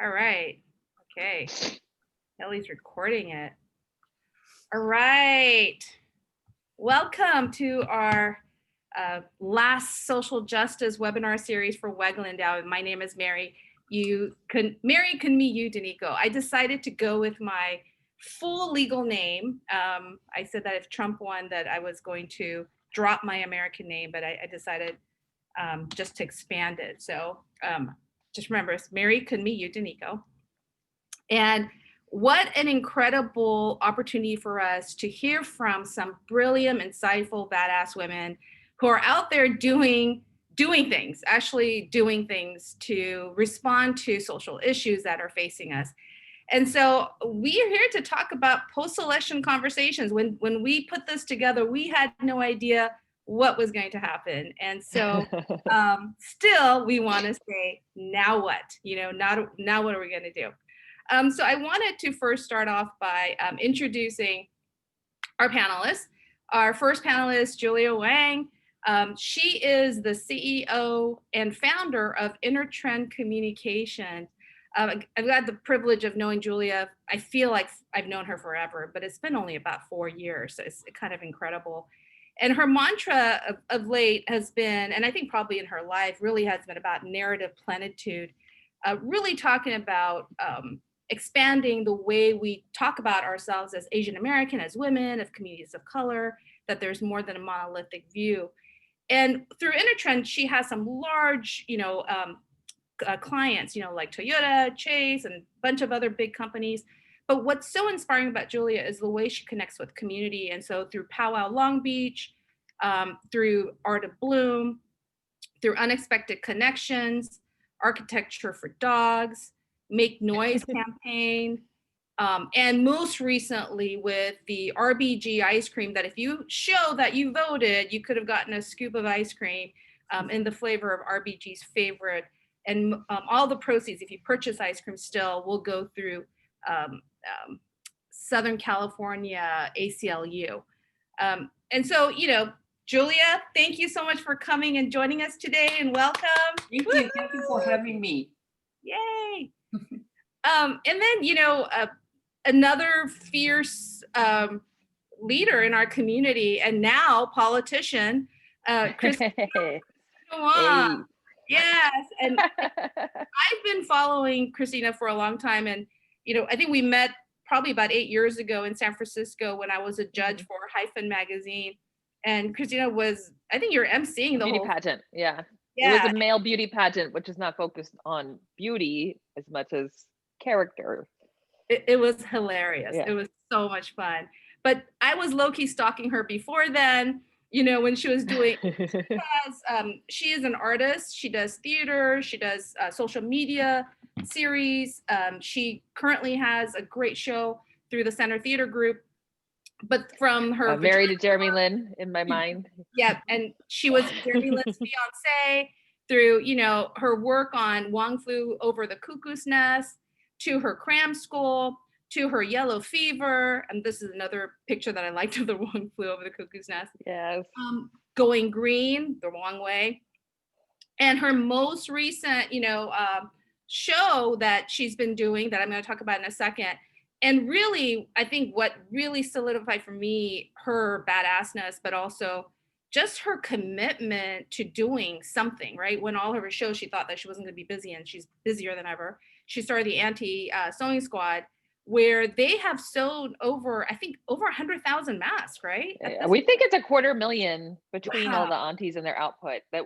All right. Okay. Ellie's recording it. All right. Welcome to our last social justice webinar series for Weglandow. My name is Mary. Mary Kunmi, you, Danico. I decided to go with my full legal name. I said that if Trump won, that I was going to drop my American name, but I decided just to expand it. So just remember, it's Mary Kunmi, you, Danico. And what an incredible opportunity for us to hear from some brilliant, insightful, badass women who are out there doing things to respond to social issues that are facing us. And so we are here to talk about post-election conversations. When we put this together, we had no idea what was going to happen. And so still we want to say, now what? Now what are we going to do? So I wanted to first start off by introducing our panelists. Our first panelist, Julia Huang. She is the CEO and founder of Intertrend Communication. I've got the privilege of knowing Julia. I feel like I've known her forever, but it's been only about 4 years. So it's kind of incredible. And her mantra of late has been, and I think probably in her life, really has been about narrative plenitude, really talking about expanding the way we talk about ourselves as Asian American, as women, of communities of color, that there's more than a monolithic view. And through Intertrend, she has some large, clients, like Toyota, Chase, and a bunch of other big companies. But what's so inspiring about Julia is the way she connects with community. And so through Powwow Long Beach, through Art of Bloom, through Unexpected Connections, Architecture for Dogs, Make Noise campaign, and most recently with the RBG ice cream, that if you show that you voted, you could have gotten a scoop of ice cream in the flavor of RBG's favorite. And all the proceeds, if you purchase ice cream still, will go through Southern California ACLU. And so, Julia, thank you so much for coming and joining us today, and welcome. Thank you. Thank you for having me. Yay. And then, another fierce leader in our community and now politician, Kristina. Hey. Yes. And I've been following Kristina for a long time. And, I think we met probably about 8 years ago in San Francisco when I was a judge for Hyphen magazine. And Kristina was, I think you're emceeing the beauty whole pageant. Yeah. Yeah. It was a male beauty pageant, which is not focused on beauty as much as character. It was hilarious. Yeah. It was so much fun. But I was low-key stalking her before then, when she was doing, she is an artist. She does theater. She does social media series. She currently has a great show through the Center Theater Group. But from her married to Jeremy Lin in my mind. Yeah, and she was Jeremy Lin's fiance through, her work on Wong Flew Over the Cuckoo's Nest, to her cram school, to her yellow fever. And this is another picture that I liked of the Wong Flew Over the Cuckoo's Nest. Yes. Going Green, the Wrong Way. And her most recent, show that she's been doing that I'm going to talk about in a second. And really, I think what really solidified for me her badassness, but also just her commitment to doing something, right? When all of her shows, she thought that she wasn't going to be busy, and she's busier than ever. She started the Anti-Sewing Squad, where they have sewed over 100,000 masks, right? Yeah, we think it's 250,000 between all the aunties and their output that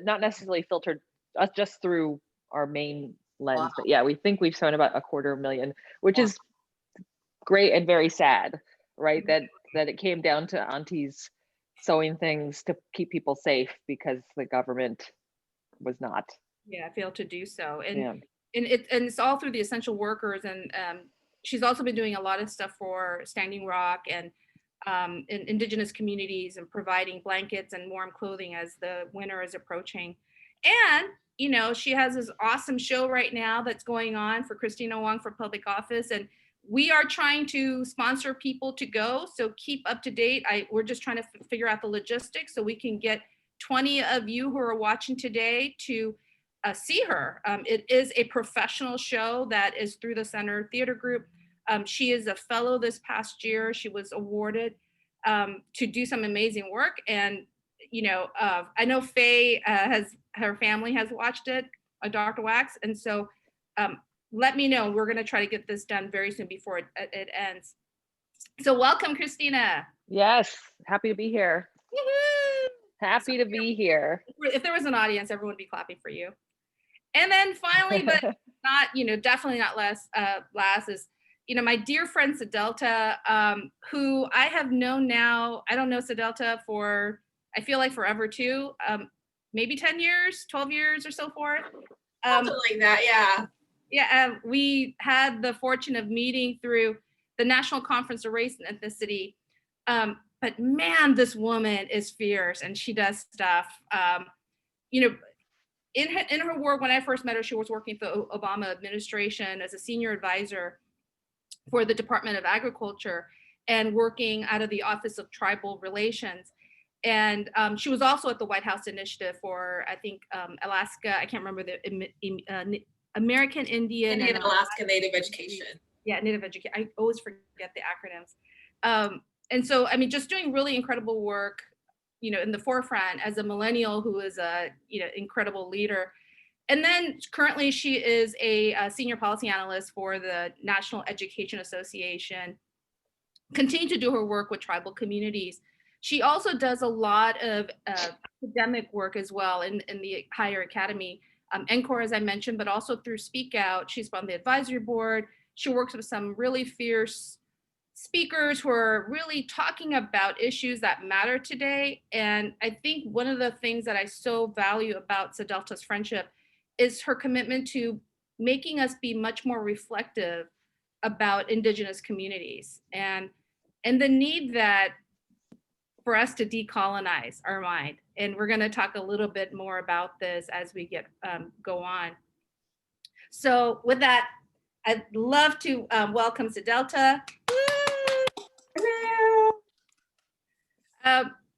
not necessarily filtered us just through our main lens. But yeah, we think we've sewn about 250,000, which is great and very sad, right? That it came down to aunties sewing things to keep people safe because the government was not. Yeah, failed to do so. And it's all through the essential workers. And she's also been doing a lot of stuff for Standing Rock and in indigenous communities, and providing blankets and warm clothing as the winter is approaching. And she has this awesome show right now that's going on for Kristina Wong for public office. And we are trying to sponsor people to go. So keep up to date. We're just trying to figure out the logistics so we can get 20 of you who are watching today to see her. It is a professional show that is through the Center Theater Group. She is a fellow this past year. She was awarded to do some amazing work. And, I know Faye her family has watched it, Dr. Wachs. And so let me know. We're going to try to get this done very soon before it ends. So welcome, Kristina. Yes, happy to be here. Woo-hoo! Happy to be here. If there was an audience, everyone would be clapping for you. And then finally, but not, definitely not last is, my dear friend Sedelta, who I have known now, I don't know Sedelta for, I feel like forever too, maybe 10 years, 12 years or so forth. Something like that, yeah. Yeah, we had the fortune of meeting through the National Conference of Race and Ethnicity. But man, this woman is fierce and she does stuff. In her work, when I first met her, she was working for the Obama administration as a senior advisor for the Department of Agriculture and working out of the Office of Tribal Relations. And she was also at the White House Initiative for, I think, Alaska. I can't remember the American Indian and Alaska Native Education. Yeah, Native Education. I always forget the acronyms. And so, just doing really incredible work, in the forefront as a millennial who is a, incredible leader. And then currently she is a senior policy analyst for the National Education Association, continue to do her work with tribal communities. She also does a lot of academic work as well in the higher academy, NCORE, as I mentioned, but also through Speak Out. She's on the advisory board. She works with some really fierce speakers who are really talking about issues that matter today. And I think one of the things that I so value about Sedelta's friendship is her commitment to making us be much more reflective about Indigenous communities and the need that for us to decolonize our mind. And we're going to talk a little bit more about this as we go on. So with that, I'd love to welcome Sedelta.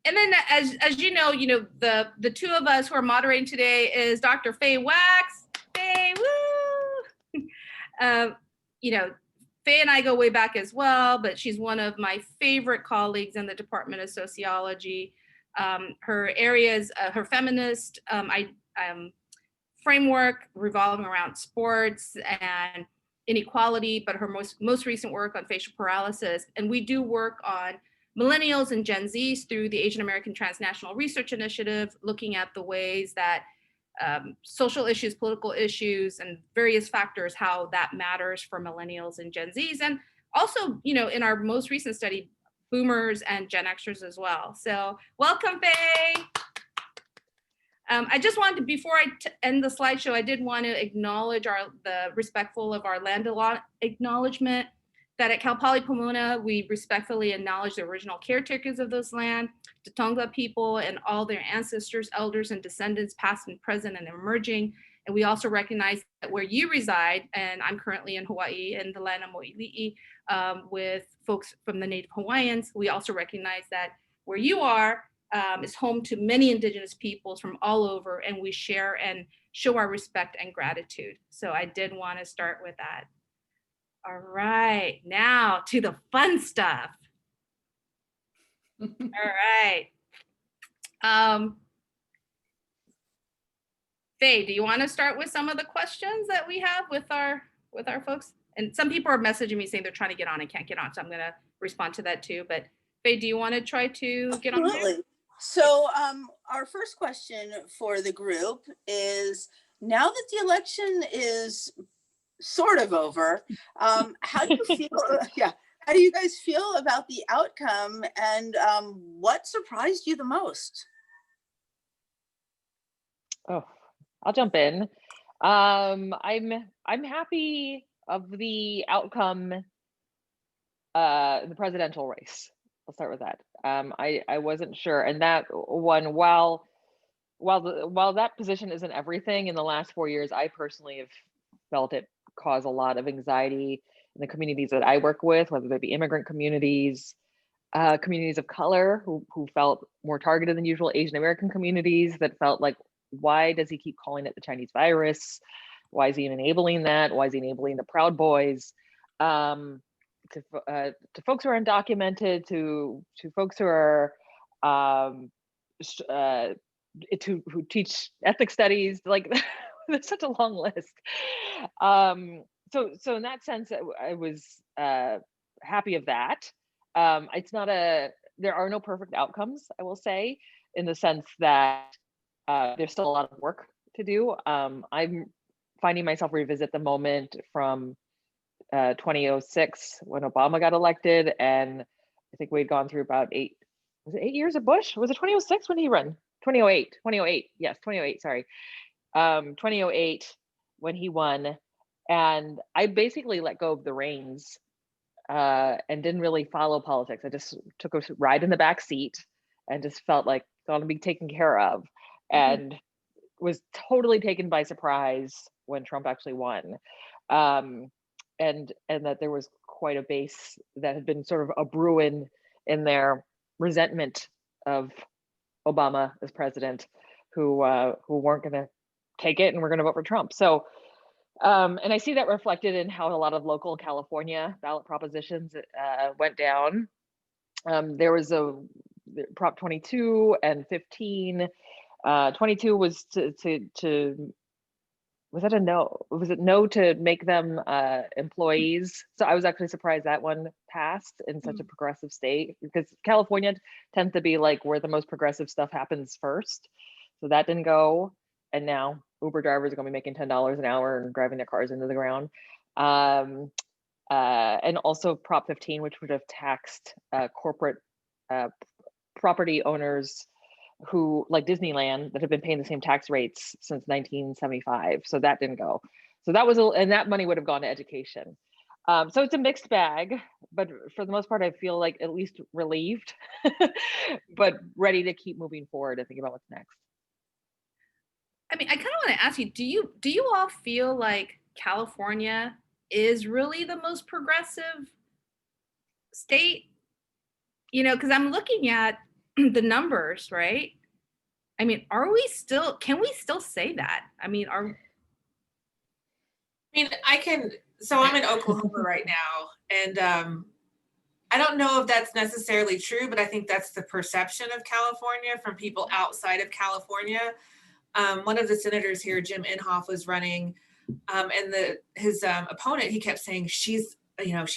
And then as you know, the two of us who are moderating today is Dr. Faye Wachs. Faye, woo! Faye and I go way back as well, but she's one of my favorite colleagues in the Department of Sociology. Her areas, her feminist framework revolving around sports and inequality, but her most recent work on facial paralysis. And we do work on millennials and Gen Zs through the Asian American Transnational Research Initiative, looking at the ways that social issues, political issues, and various factors, how that matters for millennials and Gen Zs. And also, in our most recent study, boomers and Gen Xers as well. So welcome, Faye. I just wanted to, before I end the slideshow, I did want to acknowledge the respectful of our land law acknowledgement, that at Cal Poly Pomona, we respectfully acknowledge the original caretakers of those land, the Tonga people and all their ancestors, elders, and descendants, past and present and emerging. And we also recognize that where you reside, and I'm currently in Hawaii, in the land of Mo'ili'i, with folks from the Native Hawaiians, we also recognize that where you are is home to many Indigenous peoples from all over, and we share and show our respect and gratitude. So I did want to start with that. All right, now to the fun stuff. All right. Faye, do you want to start with some of the questions that we have with our folks? And some people are messaging me saying they're trying to get on and can't get on, so I'm going to respond to that too. But Faye, do you want to try to get on there? Absolutely. So our first question for the group is, now that the election is sort of over, how do you feel? How do you guys feel about the outcome, and what surprised you the most? Oh, I'll jump in. I'm happy of the outcome in the presidential race. I'll start with that. I wasn't sure, and that one, while that position isn't everything, in the last 4 years, I personally have felt it cause a lot of anxiety in the communities that I work with, whether they be immigrant communities, communities of color who felt more targeted than usual, Asian American communities that felt like why does he keep calling it the Chinese virus? Why is he enabling that? Why is he enabling the Proud Boys? To folks who are undocumented, to folks who are who teach ethnic studies, like there's such a long list. So in that sense, I was happy of that. It's not there are no perfect outcomes, I will say, in the sense that there's still a lot of work to do. I'm finding myself revisit the moment from 2006 when Obama got elected, and I think we'd gone through about 8 years of Bush? Was it 2006 when he ran? 2008, yes, 2008, sorry. 2008 when he won, and I basically let go of the reins and didn't really follow politics. I just took a ride in the back seat and just felt like going to be taken care of, and was totally taken by surprise when Trump actually won. And that there was quite a base that had been sort of a brewing in their resentment of Obama as president, who weren't going to take it and were going to vote for Trump. So, and I see that reflected in how a lot of local California ballot propositions went down. There was a Prop 22 and 15. 22 was to was that a no? Was it no to make them employees? So I was actually surprised that one passed in such a progressive state, because California tends to be like where the most progressive stuff happens first. So that didn't go. And now Uber drivers are going to be making $10 an hour and driving their cars into the ground. And also Prop 15, which would have taxed corporate property owners who, like Disneyland, that have been paying the same tax rates since 1975. So that didn't go. So that was, and that money would have gone to education. So it's a mixed bag, but for the most part, I feel like at least relieved, but ready to keep moving forward and think about what's next. I mean, I kind of want to ask you, do you all feel like California is really the most progressive state? You know, because I'm looking at the numbers, right? I mean, can we still say that? I mean, so I'm in Oklahoma right now, and I don't know if that's necessarily true, but I think that's the perception of California from people outside of California. One of the senators here, Jim Inhofe, was running, and his opponent, he kept saying, she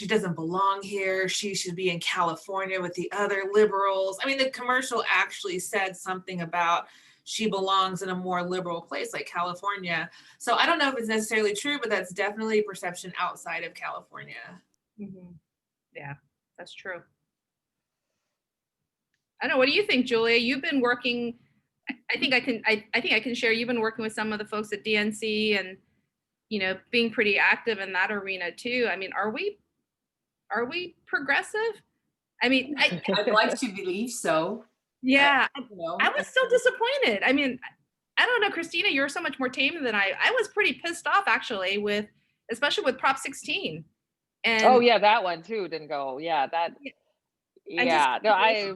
doesn't belong here. She should be in California with the other liberals. I mean, the commercial actually said something about she belongs in a more liberal place like California. So I don't know if it's necessarily true, but that's definitely a perception outside of California. Mm-hmm. Yeah, that's true. I don't know. What do you think, Julia? You've been working. I think I can share. You've been working with some of the folks at DNC and, you know, being pretty active in that arena too. I mean, are we progressive? I mean, I'd like to believe so. yeah, I I was so disappointed. I mean, I don't know, Kristina, you're so much more tame than I was pretty pissed off actually especially with Prop 16. And oh yeah, that one too didn't go. Yeah, that. Yeah, no, I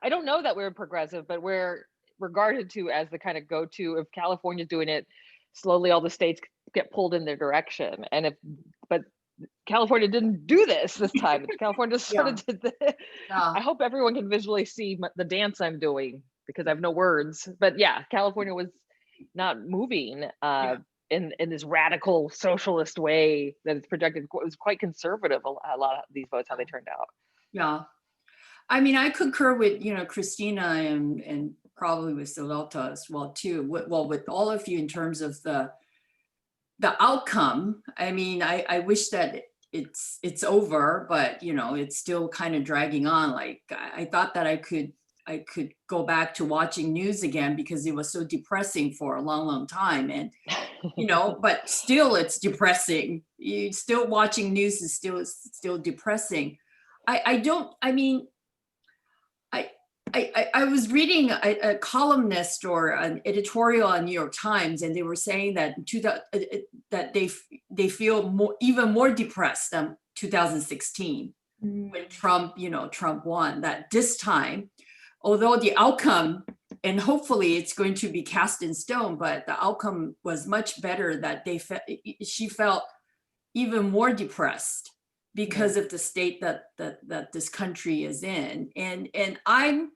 don't know that we're progressive, but we're regarded to as the kind of go-to. If California's doing it, slowly all the states get pulled in their direction. And but California didn't do this time. California sort of did this. I hope everyone can visually see the dance I'm doing because I have no words. But yeah, California was not moving in this radical socialist way that it's projected. It was quite conservative, a lot of these votes, how they turned out. Yeah. I mean, I concur with, Kristina and probably with Sedelta as well too. With all of you in terms of the outcome. I mean, I wish that it's over, but it's still kind of dragging on. Like I thought that I could go back to watching news again because it was so depressing for a long time. And, but still it's depressing. Still watching news is still depressing. I was reading a columnist or an editorial on New York Times, and they were saying that that they feel even more depressed than 2016 when Trump won. That this time, although the outcome and hopefully it's going to be cast in stone, but the outcome was much better, that she felt even more depressed because of the state that this country is in. And I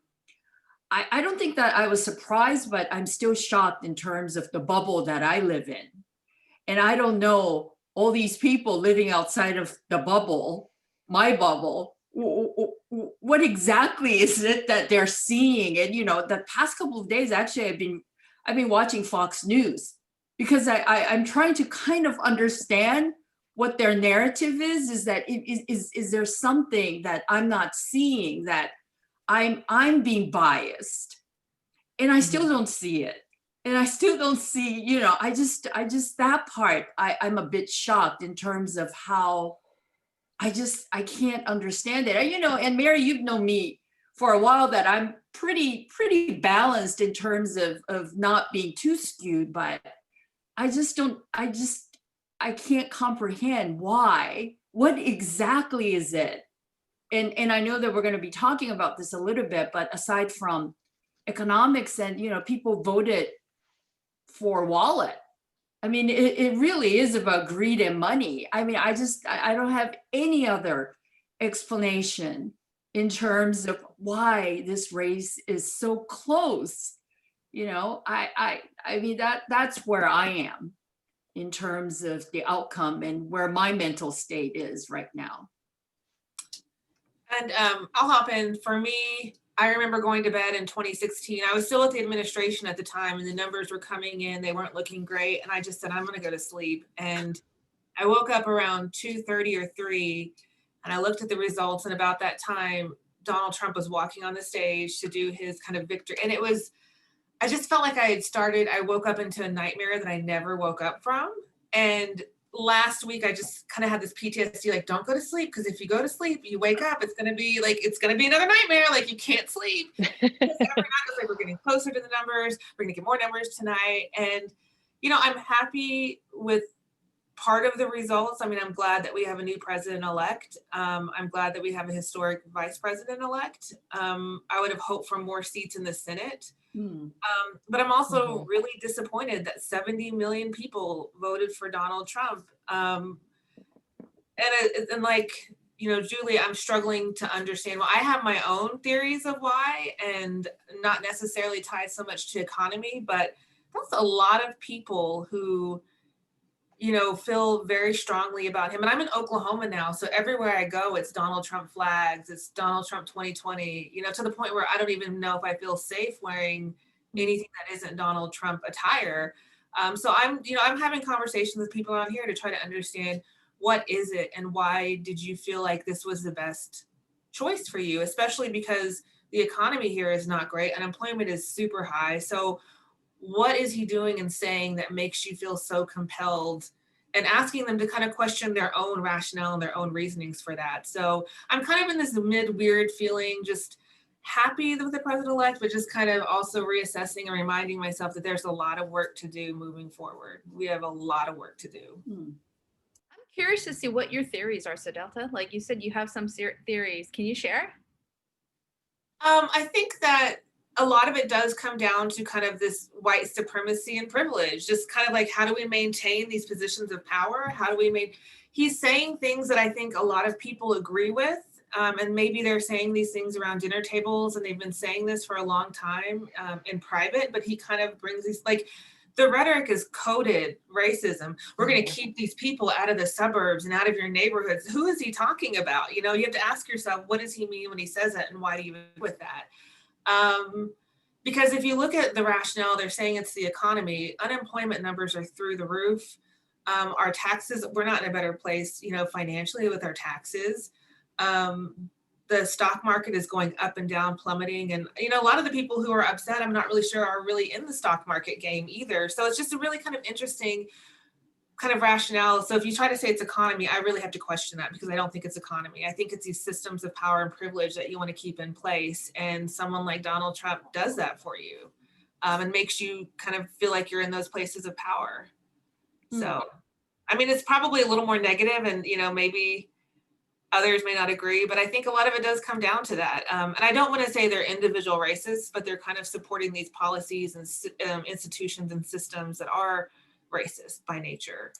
don't think that I was surprised, but I'm still shocked in terms of the bubble that I live in. And I don't know, all these people living outside of the bubble, my bubble, what exactly is it that they're seeing? And, you know, the past couple of days, actually, I've been watching Fox News, because I'm trying to kind of understand what their narrative is that is there something that I'm not seeing, that I'm being biased, and I still don't see it. And I still don't see, you know, I just that part, I'm a bit shocked in terms of how I can't understand it. You know, and Mary, you've known me for a while, that I'm pretty balanced in terms of not being too skewed, but I can't comprehend why. What exactly is it? And I know that we're going to be talking about this a little bit, but aside from economics, and, you know, people voted for wallet. I mean, it really is about greed and money. I mean, I don't have any other explanation in terms of why this race is so close. You know, I mean, that's where I am in terms of the outcome and where my mental state is right now. And I'll hop in. For me, I remember going to bed in 2016. I was still at the administration at the time, and the numbers were coming in. They weren't looking great. And I just said, I'm going to go to sleep. And I woke up around 2:30 or 3, and I looked at the results. And about that time, Donald Trump was walking on the stage to do his kind of victory. And I just felt like I woke up into a nightmare that I never woke up from. And last week, I just kind of had this PTSD, like, don't go to sleep, because if you go to sleep, you wake up, it's going to be another nightmare. Like, you can't sleep. Every night it's like, we're getting closer to the numbers. We're going to get more numbers tonight. And, you know, I'm happy with part of the results. I mean, I'm glad that we have a new president-elect. I'm glad that we have a historic vice president-elect. I would have hoped for more seats in the Senate. But I'm also really disappointed that 70 million people voted for Donald Trump. And like, you know, Julie, I'm struggling to understand. Well, I have my own theories of why, and not necessarily tied so much to economy, but that's a lot of people who, you know, feel very strongly about him. And I'm in Oklahoma now, so everywhere I go, it's Donald Trump flags, it's Donald Trump 2020, you know, to the point where I don't even know if I feel safe wearing anything that isn't Donald Trump attire. So I'm having conversations with people out here to try to understand, what is it and why did you feel like this was the best choice for you, especially because the economy here is not great. Unemployment is super high. So what is he doing and saying that makes you feel so compelled, and asking them to kind of question their own rationale and their own reasonings for that. So I'm kind of in this weird feeling, just happy with the president-elect, but just kind of also reassessing and reminding myself that there's a lot of work to do moving forward. We have a lot of work to do. I'm curious to see what your theories are, Sedelta. Like you said, you have some theories. Can you share? I think that a lot of it does come down to kind of this white supremacy and privilege, just kind of like, how do we maintain these positions of power? How do we he's saying things that I think a lot of people agree with. And maybe they're saying these things around dinner tables, and they've been saying this for a long time in private, but he kind of brings these, like, the rhetoric is coded racism. We're going to keep these people out of the suburbs and out of your neighborhoods. Who is he talking about? You know, you have to ask yourself, what does he mean when he says that, and why do you agree with that? Because if you look at the rationale, they're saying it's the economy. Unemployment numbers are through the roof. Our taxes, we're not in a better place, you know, financially with our taxes. The stock market is going up and down, plummeting. And, you know, a lot of the people who are upset, I'm not really sure are really in the stock market game either. So it's just a really kind of interesting kind of rationale. So if you try to say it's economy, I really have to question that, because I don't think it's economy. I think it's these systems of power and privilege that you want to keep in place. And someone like Donald Trump does that for you, and makes you kind of feel like you're in those places of power. So, I mean, it's probably a little more negative, and, you know, maybe Others may not agree, but I think a lot of it does come down to that. And I don't want to say they're individual racists, but they're kind of supporting these policies and institutions and systems that are racist by nature.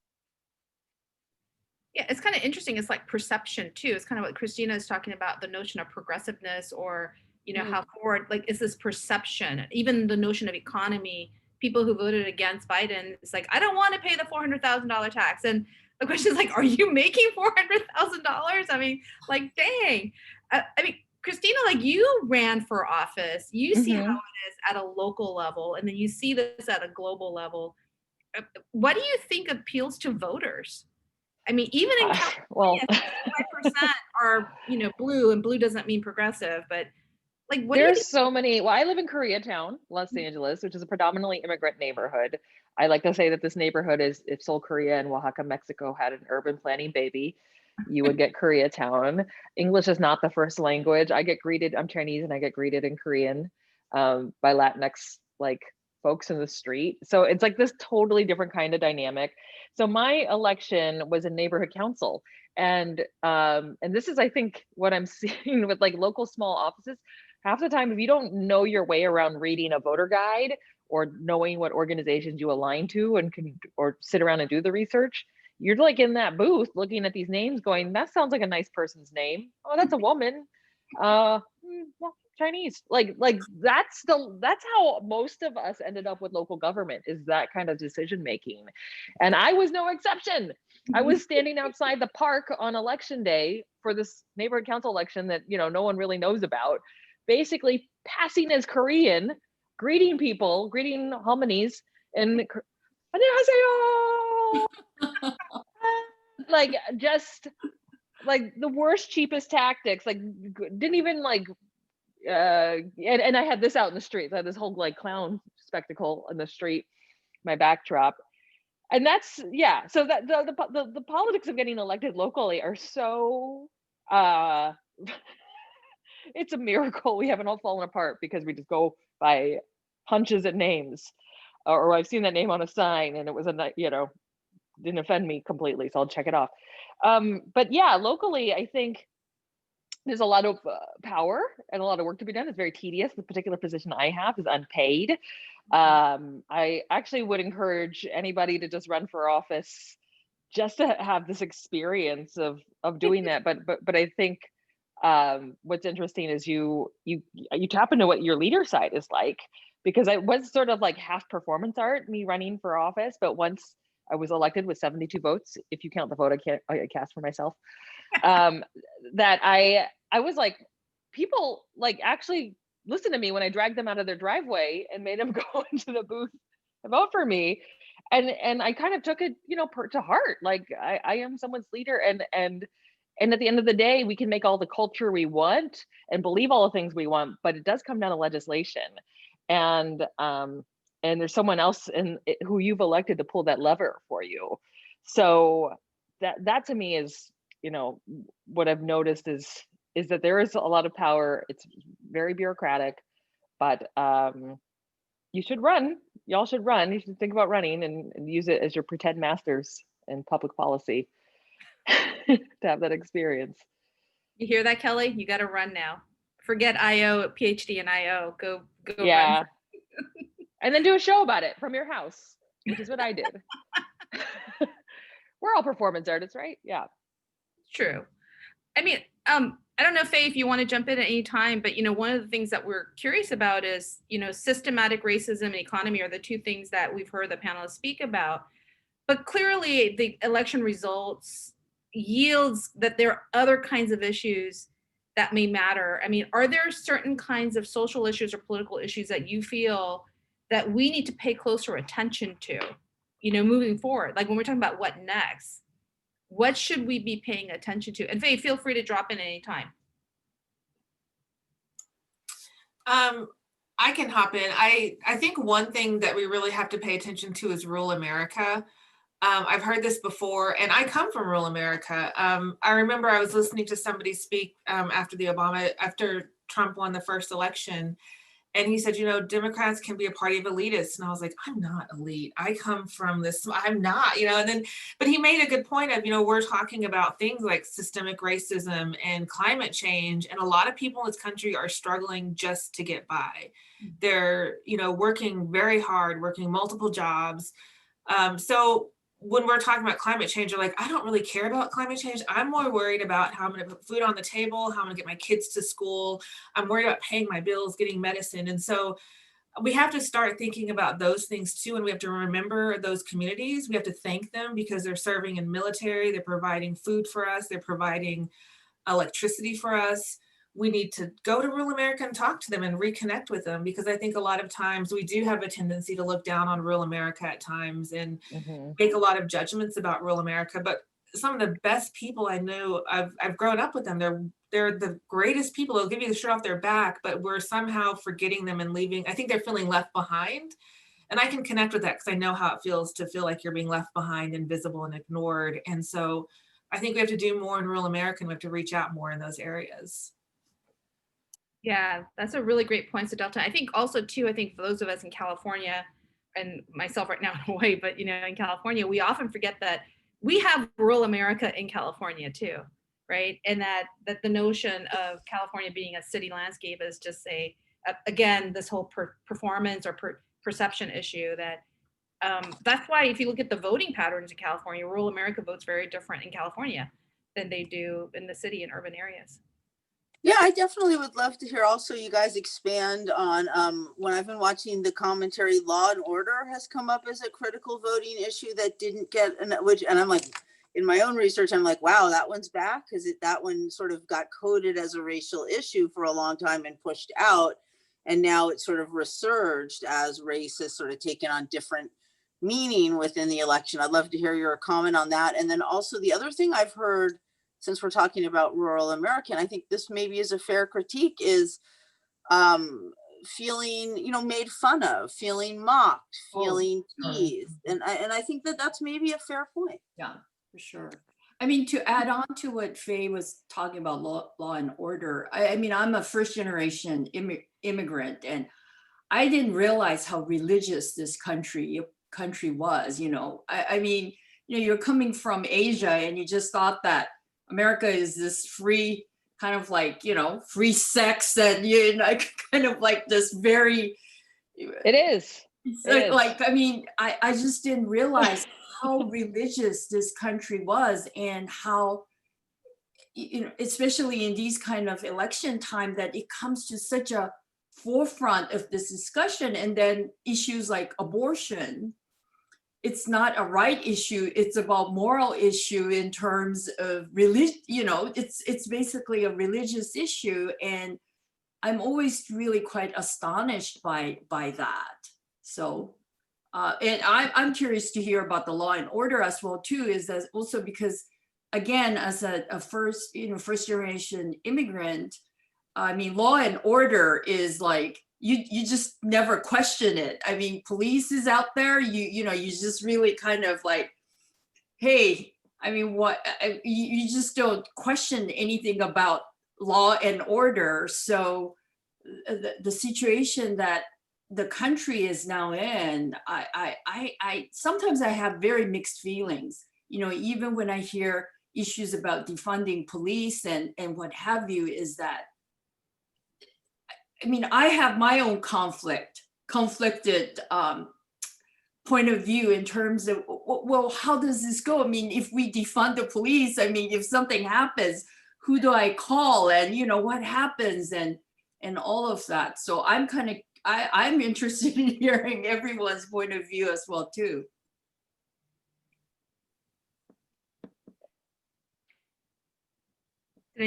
Yeah, it's kind of interesting. It's like perception too. It's kind of what Kristina is talking about, the notion of progressiveness, or, you know, how forward, like, is this perception, even the notion of economy. People who voted against Biden, it's like, I don't want to pay the $400,000 tax. And the question is like, are you making $400,000? I mean, like, dang. I mean, Kristina, like, you ran for office. You see how it is at a local level, and then you see this at a global level. What do you think appeals to voters? I mean, even in California, well, 5% are, you know, blue, and blue doesn't mean progressive, but like, what do you there's think? so many. Well, I live in Koreatown, Los Angeles, which is a predominantly immigrant neighborhood. I like to say that this neighborhood is, if Seoul, Korea and Oaxaca, Mexico had an urban planning baby, you would get Koreatown. English is not the first language. I get greeted, I'm Chinese, and I get greeted in Korean by Latinx like folks in the street. So it's like this totally different kind of dynamic. So my election was a neighborhood council. And this is, I think, what I'm seeing with like local small offices. Half the time, if you don't know your way around reading a voter guide or knowing what organizations you align to and can, or sit around and do the research, you're like in that booth looking at these names going, that sounds like a nice person's name. Oh, that's a woman. Well, Chinese. Like that's how most of us ended up with local government, is that kind of decision making. And I was no exception. I was standing outside the park on election day for this neighborhood council election that, you know, no one really knows about, basically passing as Korean, greeting people, greeting hominies, and 안녕하세요. Like, just like the worst, cheapest tactics. Like, didn't even like, and I had this out in the streets. I had this whole like clown spectacle in the street, my backdrop. And that's, yeah. So that the politics of getting elected locally are so, it's a miracle we haven't all fallen apart because we just go by hunches and names, or I've seen that name on a sign and it was a, you know, didn't offend me completely, so I'll check it off. But yeah, locally, I think there's a lot of power and a lot of work to be done. It's very tedious. The particular position I have is unpaid. I actually would encourage anybody to just run for office just to have this experience of doing that. But I think what's interesting is you tap into what your leader side is like, because I was sort of like half performance art, me running for office, but once I was elected with 72 votes, if you count the vote I cast for myself, that I was like, people like actually listen to me when I dragged them out of their driveway and made them go into the booth and vote for me. And I kind of took it, you know, to heart. Like I am someone's leader, and at the end of the day, we can make all the culture we want and believe all the things we want, but it does come down to legislation. And there's someone else who you've elected to pull that lever for you. So that to me is, you know, what I've noticed is that there is a lot of power. It's very bureaucratic, but you should run. Y'all should run. You should think about running and use it as your pretend masters in public policy to have that experience. You hear that, Kelly? You got to run now. Forget IO, PhD in IO. Go. Yeah. Run. And then do a show about it from your house, which is what I did. We're all performance artists, right? Yeah. True. I mean, I don't know, Faye, if you want to jump in at any time, but, you know, one of the things that we're curious about is, you know, systematic racism and economy are the two things that we've heard the panelists speak about. But clearly the election results yields that there are other kinds of issues that may matter. I mean, are there certain kinds of social issues or political issues that you feel that we need to pay closer attention to, you know, moving forward? Like when we're talking about what next, what should we be paying attention to? And Faye, feel free to drop in any time. I can hop in. I think one thing that we really have to pay attention to is rural America. I've heard this before, and I come from rural America. I remember I was listening to somebody speak after Trump won the first election, And he said, you know, Democrats can be a party of elitists. And I was like, I'm not elite. I come from this, I'm not, you know, and then, but he made a good point of, you know, we're talking about things like systemic racism and climate change. And a lot of people in this country are struggling just to get by. They're, you know, working very hard, working multiple jobs. So when we're talking about climate change, you're like, I don't really care about climate change. I'm more worried about how I'm going to put food on the table, how I'm going to get my kids to school. I'm worried about paying my bills, getting medicine. And so we have to start thinking about those things too. And we have to remember those communities. We have to thank them because they're serving in military. They're providing food for us. They're providing electricity for us. We need to go to rural America and talk to them and reconnect with them, because I think a lot of times we do have a tendency to look down on rural America at times and make a lot of judgments about rural America. But some of the best people I know, I've grown up with them. They're the greatest people. They'll give you the shirt off their back, but we're somehow forgetting them and leaving. I think they're feeling left behind. And I can connect with that because I know how it feels to feel like you're being left behind, invisible and ignored. And so I think we have to do more in rural America, and we have to reach out more in those areas. Yeah, that's a really great point, Sedelta. I think also too, I think for those of us in California, and myself right now in Hawaii, but you know, in California, we often forget that we have rural America in California too, right? And that the notion of California being a city landscape is just again, this whole performance or perception issue that that's why if you look at the voting patterns in California, rural America votes very different in California than they do in the city and urban areas. Yeah, I definitely would love to hear also you guys expand on when I've been watching the commentary, law and order has come up as a critical voting issue that didn't get, and I'm like, in my own research, I'm like, wow, that one's back, because that one sort of got coded as a racial issue for a long time and pushed out. And now it's sort of resurged as race has sort of taken on different meaning within the election. I'd love to hear your comment on that. And then also the other thing I've heard, since we're talking about rural America, and I think this maybe is a fair critique, is feeling, you know, made fun of, feeling mocked, feeling teased. And I think that's maybe a fair point. Yeah, for sure. I mean, to add on to what Faye was talking about, law and order, I mean, I'm a first generation immigrant, and I didn't realize how religious this country was, you know. I mean, you know, you're coming from Asia and you just thought that America is this free kind of like, you know, free sex, and you know, kind of like this very, It is. Like, I mean, I just didn't realize how religious this country was, and how, you know, especially in these kind of election time, that it comes to such a forefront of this discussion. And then issues like abortion, it's not a right issue, it's about moral issue in terms of religion, you know, it's basically a religious issue. And I'm always really quite astonished by that. So and I'm curious to hear about the law and order as well too, is that also because, again, as a first generation immigrant, I mean, law and order is like, you just never question it. I mean, police is out there, you know, you just really kind of like, hey, I mean, you just don't question anything about law and order. So the situation that the country is now in, I sometimes I have very mixed feelings, you know, even when I hear issues about defunding police and what have you, is that, I mean, I have my own conflicted point of view in terms of, well, how does this go? I mean, if we defund the police, I mean, if something happens, who do I call? And, you know, what happens and all of that. So I'm interested in hearing everyone's point of view as well, too. Does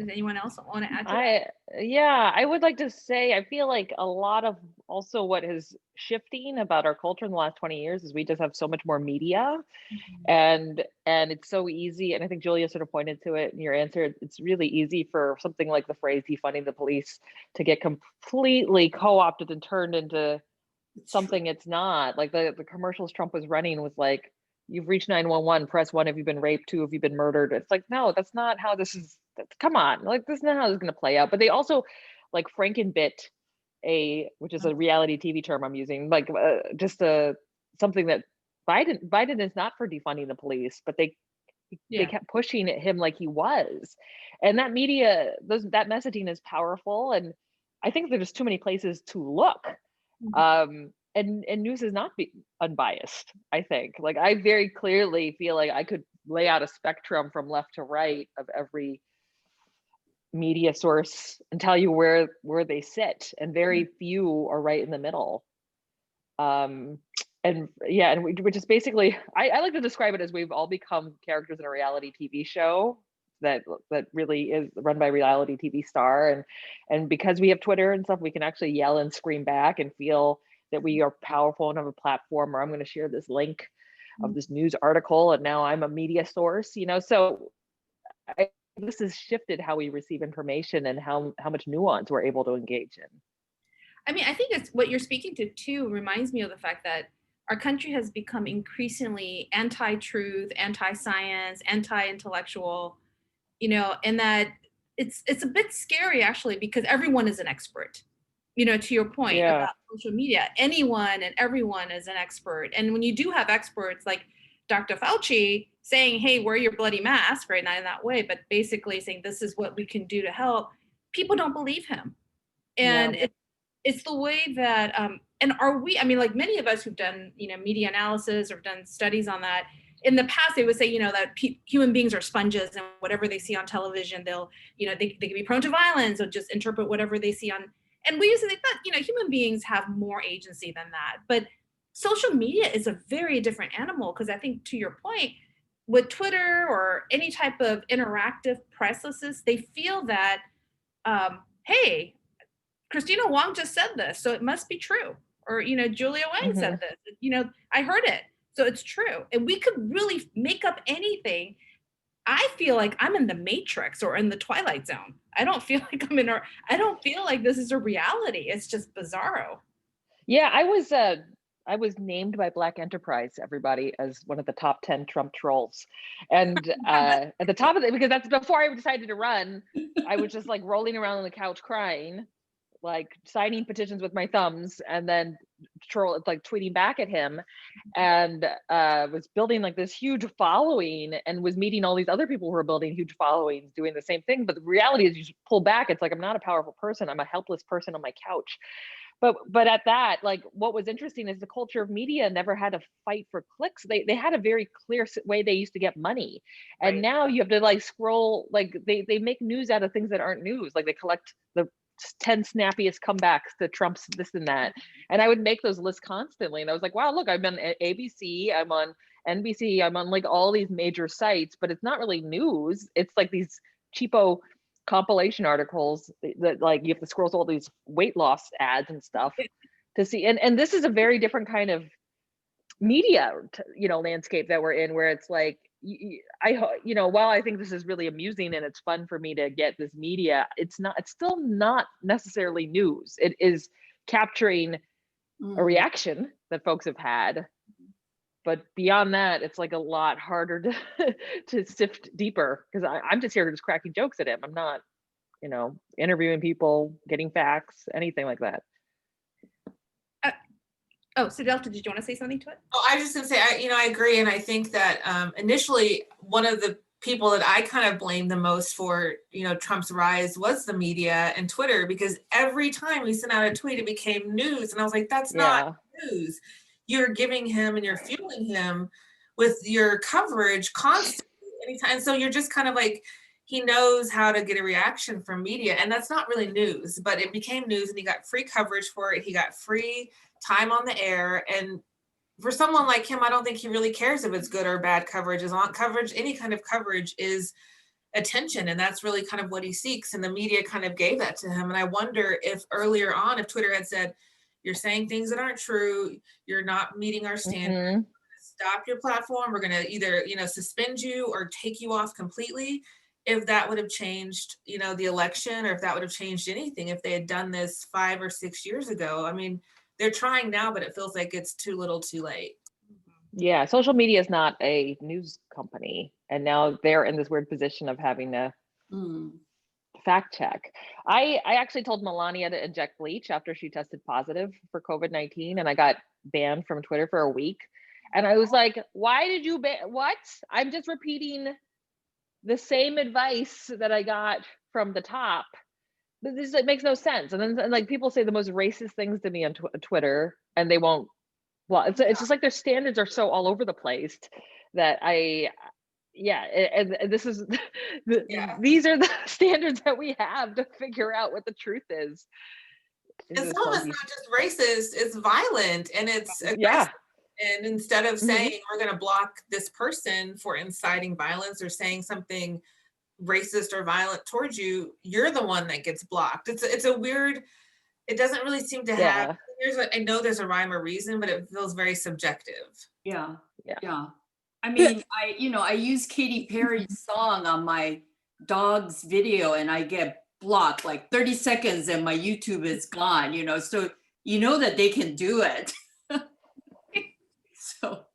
anyone else want to add to that? Yeah, I would like to say, I feel like a lot of also what is shifting about our culture in the last 20 years is we just have so much more media, and it's so easy. And I think Julia sort of pointed to it in your answer. It's really easy for something like the phrase defunding the police to get completely co-opted and turned into something it's not. Like the commercials Trump was running was like, you've reached 911, press 1 if you've been raped, 2 if you've been murdered. It's like, no, that's not how this is. Come on, like, this is not how this is going to play out. But they also, like, Frankenbit which is a reality TV term I'm using, like something that Biden is not for defunding the police, but they kept pushing at him like he was. And that media, that messaging is powerful. And I think there's too many places to look. And news is not unbiased, I think. Like, I very clearly feel like I could lay out a spectrum from left to right of every media source and tell you where they sit, and very few are right in the middle. And we just basically, I like to describe it as we've all become characters in a reality TV show that really is run by a reality TV star, and because we have Twitter and stuff, we can actually yell and scream back and feel that we are powerful and have a platform, or I'm going to share this link of this news article and now I'm a media source, so this has shifted how we receive information and how much nuance we're able to engage in. I mean, I think it's what you're speaking to too reminds me of the fact that our country has become increasingly anti-truth, anti-science, anti-intellectual, and that it's a bit scary actually, because everyone is an expert, to your point about social media, anyone and everyone is an expert. And when you do have experts like Dr. Fauci saying, hey, wear your bloody mask, right? Not in that way, but basically saying this is what we can do to help, people don't believe him. And it's the way that, and are we, I mean, like many of us who've done, media analysis or done studies on that, in the past, they would say, that human beings are sponges, and whatever they see on television, they'll, they can be prone to violence or just interpret whatever they see on. And we used to think that, human beings have more agency than that. But social media is a very different animal, because I think, to your point, with Twitter or any type of interactive processes, they feel that, hey, Kristina Wong just said this, so it must be true. Or, Julia Wang said this, I heard it, so it's true. And we could really make up anything. I feel like I'm in the Matrix or in the Twilight Zone. I don't feel like I don't feel like this is a reality. It's just bizarro. Yeah, I was named by Black Enterprise, everybody, as one of the top 10 Trump trolls. And at the top of it, because that's before I decided to run, I was just like rolling around on the couch crying, like signing petitions with my thumbs, and then tweeting back at him, and was building like this huge following, and was meeting all these other people who were building huge followings doing the same thing. But the reality is, you just pull back, it's like, I'm not a powerful person, I'm a helpless person on my couch. But at that, like, what was interesting is the culture of media never had to fight for clicks. They had a very clear way they used to get money. And now you have to like scroll, like they make news out of things that aren't news. Like, they collect the 10 snappiest comebacks to Trump's this and that. And I would make those lists constantly. And I was like, wow, look, I'm on ABC, I'm on NBC, I'm on like all these major sites, but it's not really news. It's like these cheapo compilation articles that like you have to scroll through all these weight loss ads and stuff to see. And this is a very different kind of media, landscape that we're in, where it's like, while I think this is really amusing and it's fun for me to get this media, it's still not necessarily news. It is capturing a reaction that folks have had. But beyond that, it's like a lot harder to sift deeper, because I'm just here just cracking jokes at him. I'm not, interviewing people, getting facts, anything like that. Sedelta, did you want to say something to it? Oh, I was just gonna say, I agree. And I think that initially, one of the people that I kind of blamed the most for, Trump's rise was the media and Twitter, because every time he sent out a tweet, it became news. And I was like, that's not news. You're giving him and you're fueling him with your coverage constantly, anytime. So you're just kind of like, he knows how to get a reaction from media, and that's not really news, but it became news, and he got free coverage for it. He got free time on the air. And for someone like him, I don't think he really cares if it's good or bad coverage. As long coverage, any kind of coverage is attention, and that's really kind of what he seeks. And the media kind of gave that to him. And I wonder if earlier on, if Twitter had said, you're saying things that aren't true, you're not meeting our standards, stop your platform, we're going to either, suspend you or take you off completely, if that would have changed, the election, or if that would have changed anything, if they had done this 5 or 6 years ago. I mean, they're trying now, but it feels like it's too little too late. Yeah, social media is not a news company. And now they're in this weird position of having to fact check. I actually told Melania to inject bleach after she tested positive for COVID-19, and I got banned from Twitter for a week. And I was like, why did you ban? What? I'm just repeating the same advice that I got from the top. This, it makes no sense. And then like people say the most racist things to me on Twitter, and they won't. Well, it's just like their standards are so all over the place that and this is these are the standards that we have to figure out what the truth is. And some of it's not just racist, it's violent and it's aggressive. And instead of saying we're going to block this person for inciting violence or saying something racist or violent towards you, you're the one that gets blocked. It's a weird, it doesn't really seem to have, I know there's a rhyme or reason, but it feels very subjective. Yeah. I mean, I use Katy Perry's song on my dog's video and I get blocked like 30 seconds and my YouTube is gone, so that they can do it. So,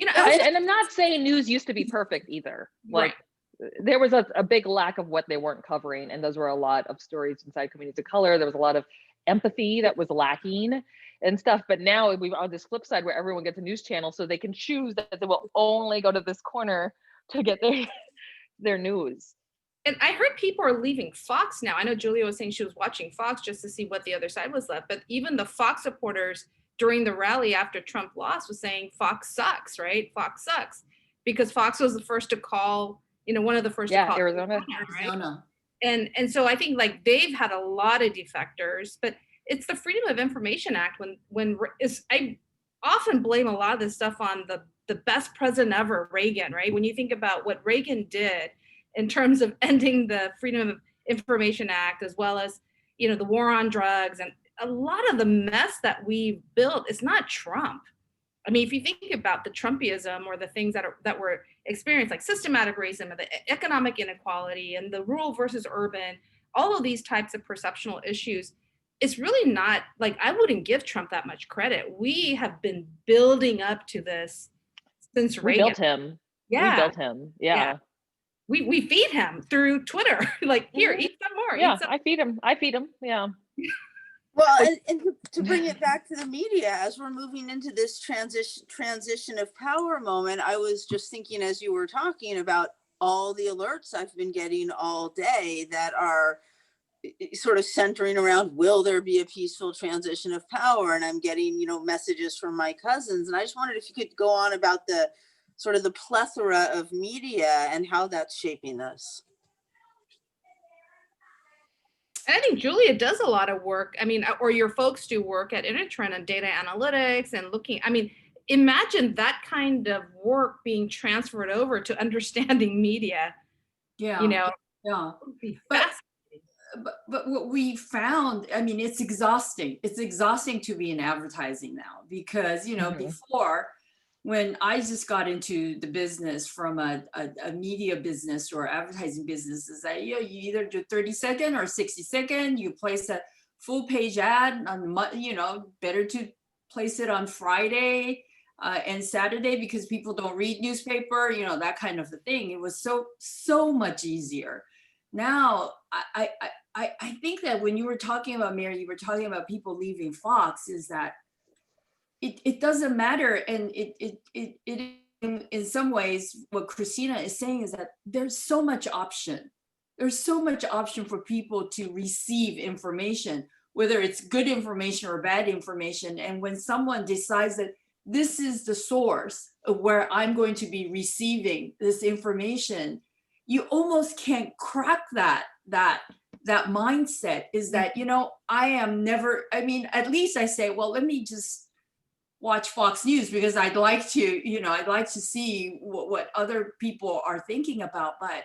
and I'm not saying news used to be perfect either. Like there was a big lack of what they weren't covering. And those were a lot of stories inside communities of color. There was a lot of empathy that was lacking and stuff. But now we've on this flip side where everyone gets a news channel, so they can choose that they will only go to this corner to get their news. And I heard people are leaving Fox now. I know Julia was saying she was watching Fox just to see what the other side was left. But even the Fox supporters during the rally after Trump lost was saying Fox sucks, right? Fox sucks. Because Fox was the first to call, one of the first to call Arizona. Right? And so I think like they've had a lot of defectors, but it's the Freedom of Information Act I often blame a lot of this stuff on the best president ever, Reagan, right? When you think about what Reagan did in terms of ending the Freedom of Information Act, as well as, the war on drugs, and a lot of the mess that we built is not Trump. I mean, if you think about the Trumpism or the things that were experienced, like systematic racism and the economic inequality and the rural versus urban, all of these types of perceptual issues, it's really not like, I wouldn't give Trump that much credit. We have been building up to this since Reagan. We built him. Yeah. We built him. Yeah. We feed him through Twitter. Like, here, eat some more. Yeah, I feed him. Yeah. Well, and to bring it back to the media, as we're moving into this transition of power moment, I was just thinking as you were talking about all the alerts I've been getting all day that are sort of centering around, will there be a peaceful transition of power? And I'm getting, messages from my cousins. And I just wondered if you could go on about the sort of the plethora of media and how that's shaping us. And I think Julia does a lot of work. I mean, or your folks do work at Intertrend on data analytics and looking. I mean, imagine that kind of work being transferred over to understanding media. Yeah. But what we found, I mean, it's exhausting. It's exhausting to be in advertising now because, before, when I just got into the business from a media business or advertising business, is that you either do 30-second or 60-second, you place a full page ad on, better to place it on Friday and Saturday because people don't read newspaper, that kind of a thing. It was so much easier. Now, I think that when you were talking about, Mary, you were talking about people leaving Fox, is that it doesn't matter. And it in some ways, what Kristina is saying is that there's so much option. There's so much option for people to receive information, whether it's good information or bad information. And when someone decides that this is the source of where I'm going to be receiving this information, you almost can't crack that mindset, is that, I am never, I mean, at least I say, well, let me just watch Fox News because I'd like to see what other people are thinking about. But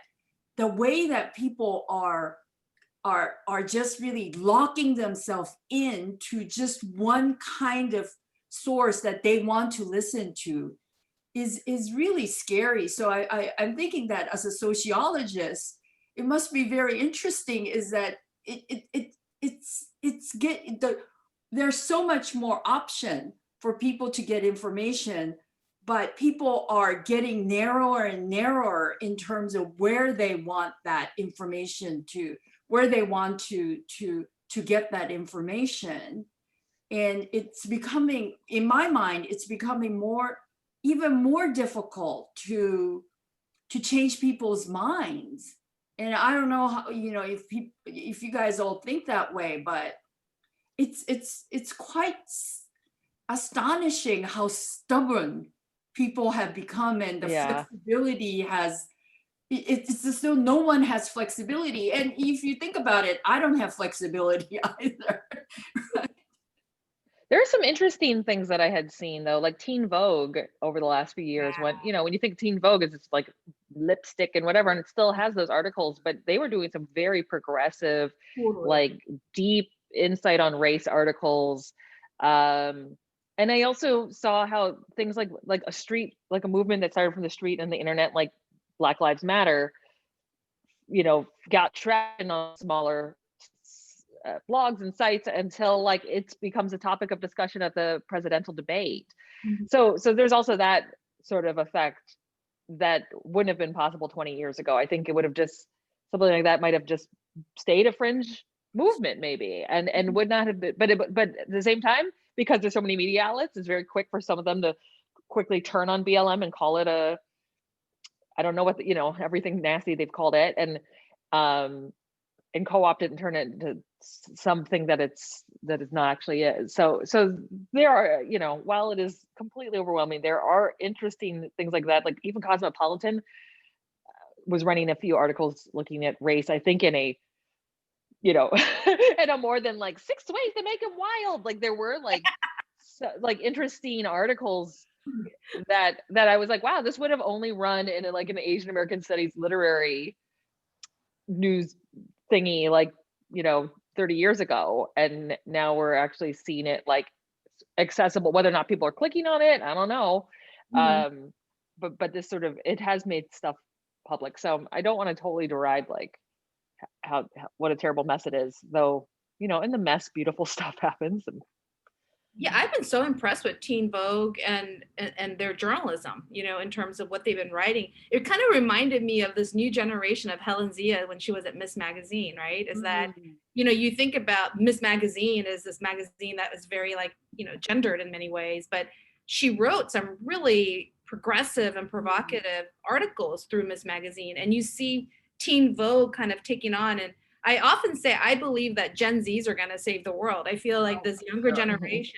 the way that people are just really locking themselves into just one kind of source that they want to listen to is really scary. So I'm thinking that as a sociologist, it must be very interesting, is that there's so much more option for people to get information, but people are getting narrower and narrower in terms of where they want that information to, where they want to get that information. And it's becoming, in my mind, it's becoming even more difficult to change people's minds. And I don't know how, if you guys all think that way, but it's quite astonishing how stubborn people have become, and the flexibility has, it's as though no one has flexibility. And if you think about it, I don't have flexibility either. There are some interesting things that I had seen though, like Teen Vogue over the last few years. When when you think Teen Vogue is, it's like lipstick and whatever, and it still has those articles, but they were doing some very progressive, like deep insight on race articles. And I also saw how things like a movement that started from the street and the internet, like Black Lives Matter, got traction on smaller blogs and sites until like it becomes a topic of discussion at the presidential debate. So there's also that sort of effect that wouldn't have been possible 20 years ago. I think it would have just, something like that might have just stayed a fringe movement maybe, and would not have been, but at the same time, because there's so many media outlets, it's very quick for some of them to quickly turn on BLM and call it I don't know what everything nasty they've called it, and co-opt it and turn it into something that is not actually is. So there are, while it is completely overwhelming, there are interesting things like that. Like even Cosmopolitan was running a few articles looking at race, I think in a, in a more than like 6 ways to make him wild. Like there were like, interesting articles that I was like, wow, this would have only run in like an Asian American studies literary news thingy, like 30 years ago, and now we're actually seeing it like accessible. Whether or not people are clicking on it, I don't know. But this sort of, it has made stuff public. So I don't want to totally deride like how what a terrible mess it is, though. In the mess, beautiful stuff happens. And yeah, I've been so impressed with Teen Vogue and their journalism, in terms of what they've been writing. It kind of reminded me of this new generation of Helen Zia when she was at Miss Magazine, right? Is that, you think about Miss Magazine as this magazine that was very like, gendered in many ways, but she wrote some really progressive and provocative articles through Miss Magazine. And you see Teen Vogue kind of taking on, and I often say, I believe that Gen Zs are going to save the world. I feel like this younger generation,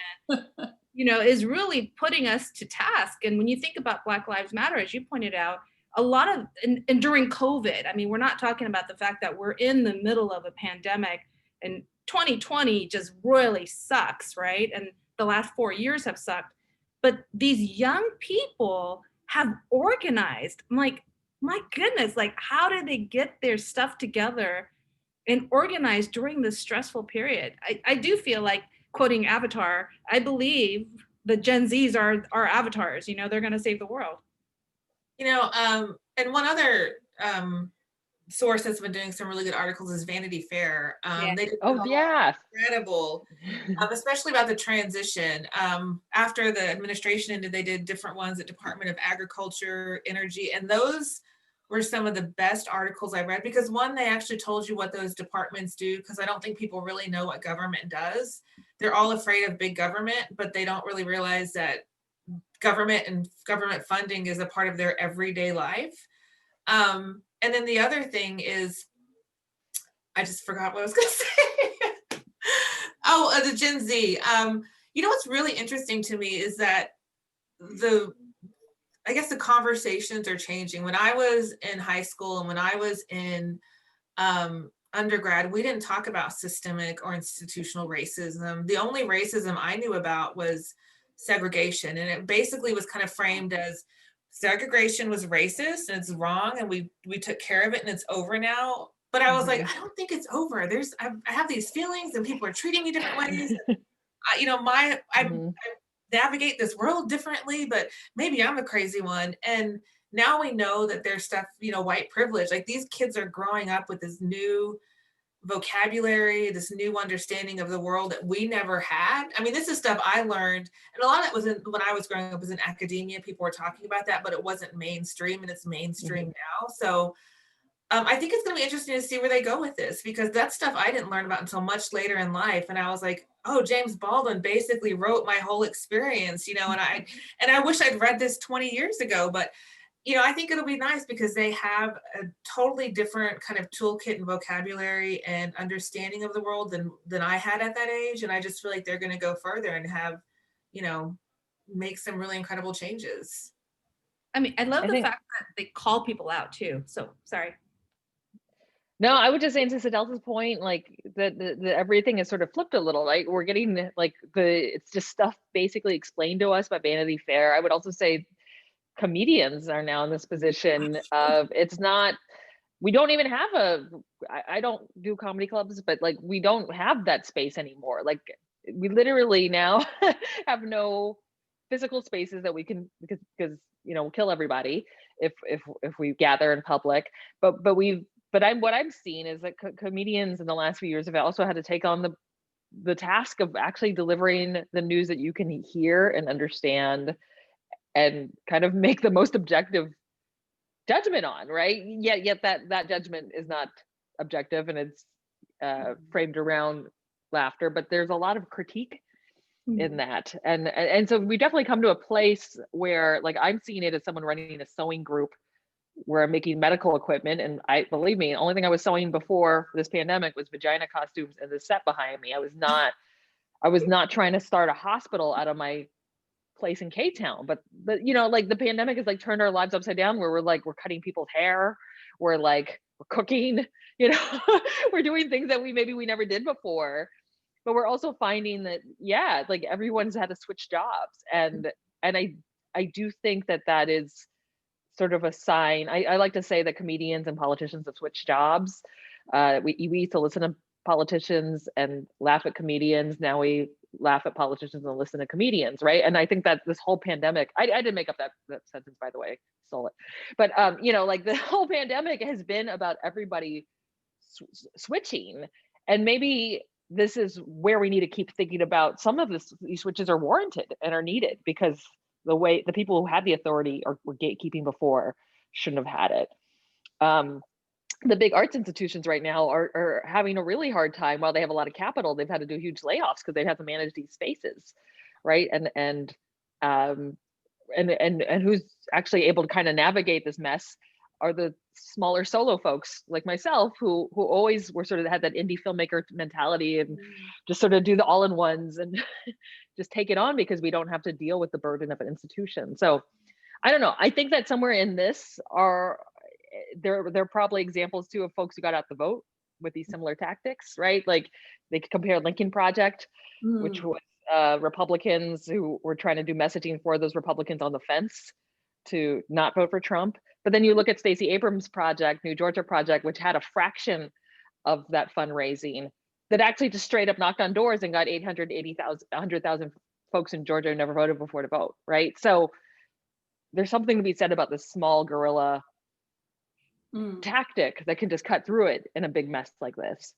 is really putting us to task. And when you think about Black Lives Matter, as you pointed out, a lot of, and during COVID, I mean, we're not talking about the fact that we're in the middle of a pandemic and 2020 just royally sucks, right? And the last 4 years have sucked. But these young people have organized. I'm like, my goodness, like, how did they get their stuff together and organized during this stressful period? I do feel like, quoting Avatar, I believe the Gen Zs are avatars, they're going to save the world. And one other source that's been doing some really good articles is Vanity Fair. They did incredible, especially about the transition. After the administration ended, they did different ones at Department of Agriculture, Energy, and those were some of the best articles I read, because one, they actually told you what those departments do, because I don't think people really know what government does. They're all afraid of big government, but they don't really realize that government and government funding is a part of their everyday life. And then the other thing is, I just forgot what I was going to say. The Gen Z. What's really interesting to me is that I guess the conversations are changing. When I was in high school and when I was in undergrad, we didn't talk about systemic or institutional racism. The only racism I knew about was segregation. And it basically was kind of framed as segregation was racist and it's wrong, and we took care of it and it's over now. But I was like, I don't think it's over. I have these feelings and people are treating me different ways. I navigate this world differently, but maybe I'm a crazy one. And now we know that there's stuff, white privilege, like these kids are growing up with this new vocabulary, this new understanding of the world that we never had. I mean, this is stuff I learned, and a lot of it was when I was growing up was in academia. People were talking about that, but it wasn't mainstream, and it's mainstream now. So I think it's going to be interesting to see where they go with this, because that's stuff I didn't learn about until much later in life. And I was like, oh, James Baldwin basically wrote my whole experience, and I wish I'd read this 20 years ago, but I think it'll be nice because they have a totally different kind of toolkit and vocabulary and understanding of the world than I had at that age. And I just feel like they're going to go further and have, make some really incredible changes. I mean, I love I the think- fact that they call people out too. So sorry. No, I would just say to Sedelta's point, like the everything is sort of flipped a little. Like we're getting like it's just stuff basically explained to us by Vanity Fair. I would also say comedians are now in this position of it's not. We don't even have I don't do comedy clubs, but like we don't have that space anymore. Like we literally now have no physical spaces that we can because kill everybody if we gather in public. But what I'm seeing is that comedians in the last few years have also had to take on the task of actually delivering the news that you can hear and understand and kind of make the most objective judgment on, right? Yet that judgment is not objective and it's framed around laughter, but there's a lot of critique in that. And so we definitely come to a place where like I'm seeing it as someone running a sewing group where I'm making medical equipment. And believe me, the only thing I was sewing before this pandemic was vagina costumes and the set behind me. I was not trying to start a hospital out of my place in K-Town, but like the pandemic has like turned our lives upside down where we're cutting people's hair. We're cooking, we're doing things that we never did before. But we're also finding that, like everyone's had to switch jobs. And I do think that is sort of a sign. I like to say that comedians and politicians have switched jobs. We used to listen to politicians and laugh at comedians. Now we laugh at politicians and listen to comedians, right? And I think that this whole pandemic, I didn't make up that sentence, by the way, stole it. But like the whole pandemic has been about everybody switching. And maybe this is where we need to keep thinking about some of these switches are warranted and are needed because the people who had the authority or were gatekeeping before shouldn't have had it. The big arts institutions right now are having a really hard time. While they have a lot of capital, they've had to do huge layoffs because they have to manage these spaces, right? And who's actually able to kind of navigate this mess are the smaller solo folks like myself who always were sort of had that indie filmmaker mentality and just sort of do the all-in-ones and just take it on because we don't have to deal with the burden of an institution. So I don't know. I think that somewhere in this there are probably examples too of folks who got out the vote with these similar tactics, right? Like they could compare Lincoln Project, which was Republicans who were trying to do messaging for those Republicans on the fence to not vote for Trump. But then you look at Stacey Abrams' project, New Georgia Project, which had a fraction of that fundraising that actually just straight up knocked on doors and got 100,000 folks in Georgia who never voted before to vote, right? So there's something to be said about the small guerrilla tactic that can just cut through it in a big mess like this.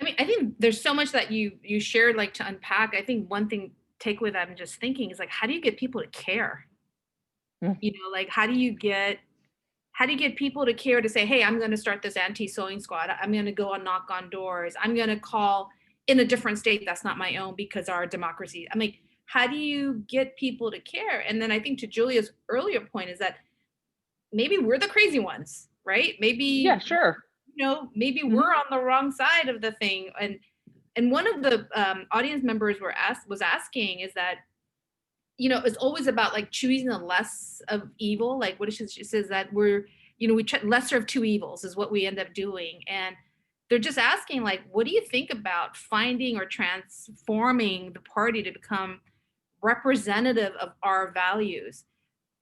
I mean, I think there's so much that you shared like to unpack. I think one thing takeaway that I'm just thinking is like, how do you get people to care? Like how do you get people to care to say, hey, I'm going to start this anti-sewing squad. I'm going to go and knock on doors. I'm going to call in a different state that's not my own because our democracy. I'm like, how do you get people to care? And then I think to Julia's earlier point is that maybe we're the crazy ones, right? Maybe, yeah, sure. Maybe we're on the wrong side of the thing. And one of the audience members was asking is that, it's always about like choosing the less of evil. Like what she says that we try lesser of two evils is what we end up doing. And they're just asking like, what do you think about finding or transforming the party to become representative of our values?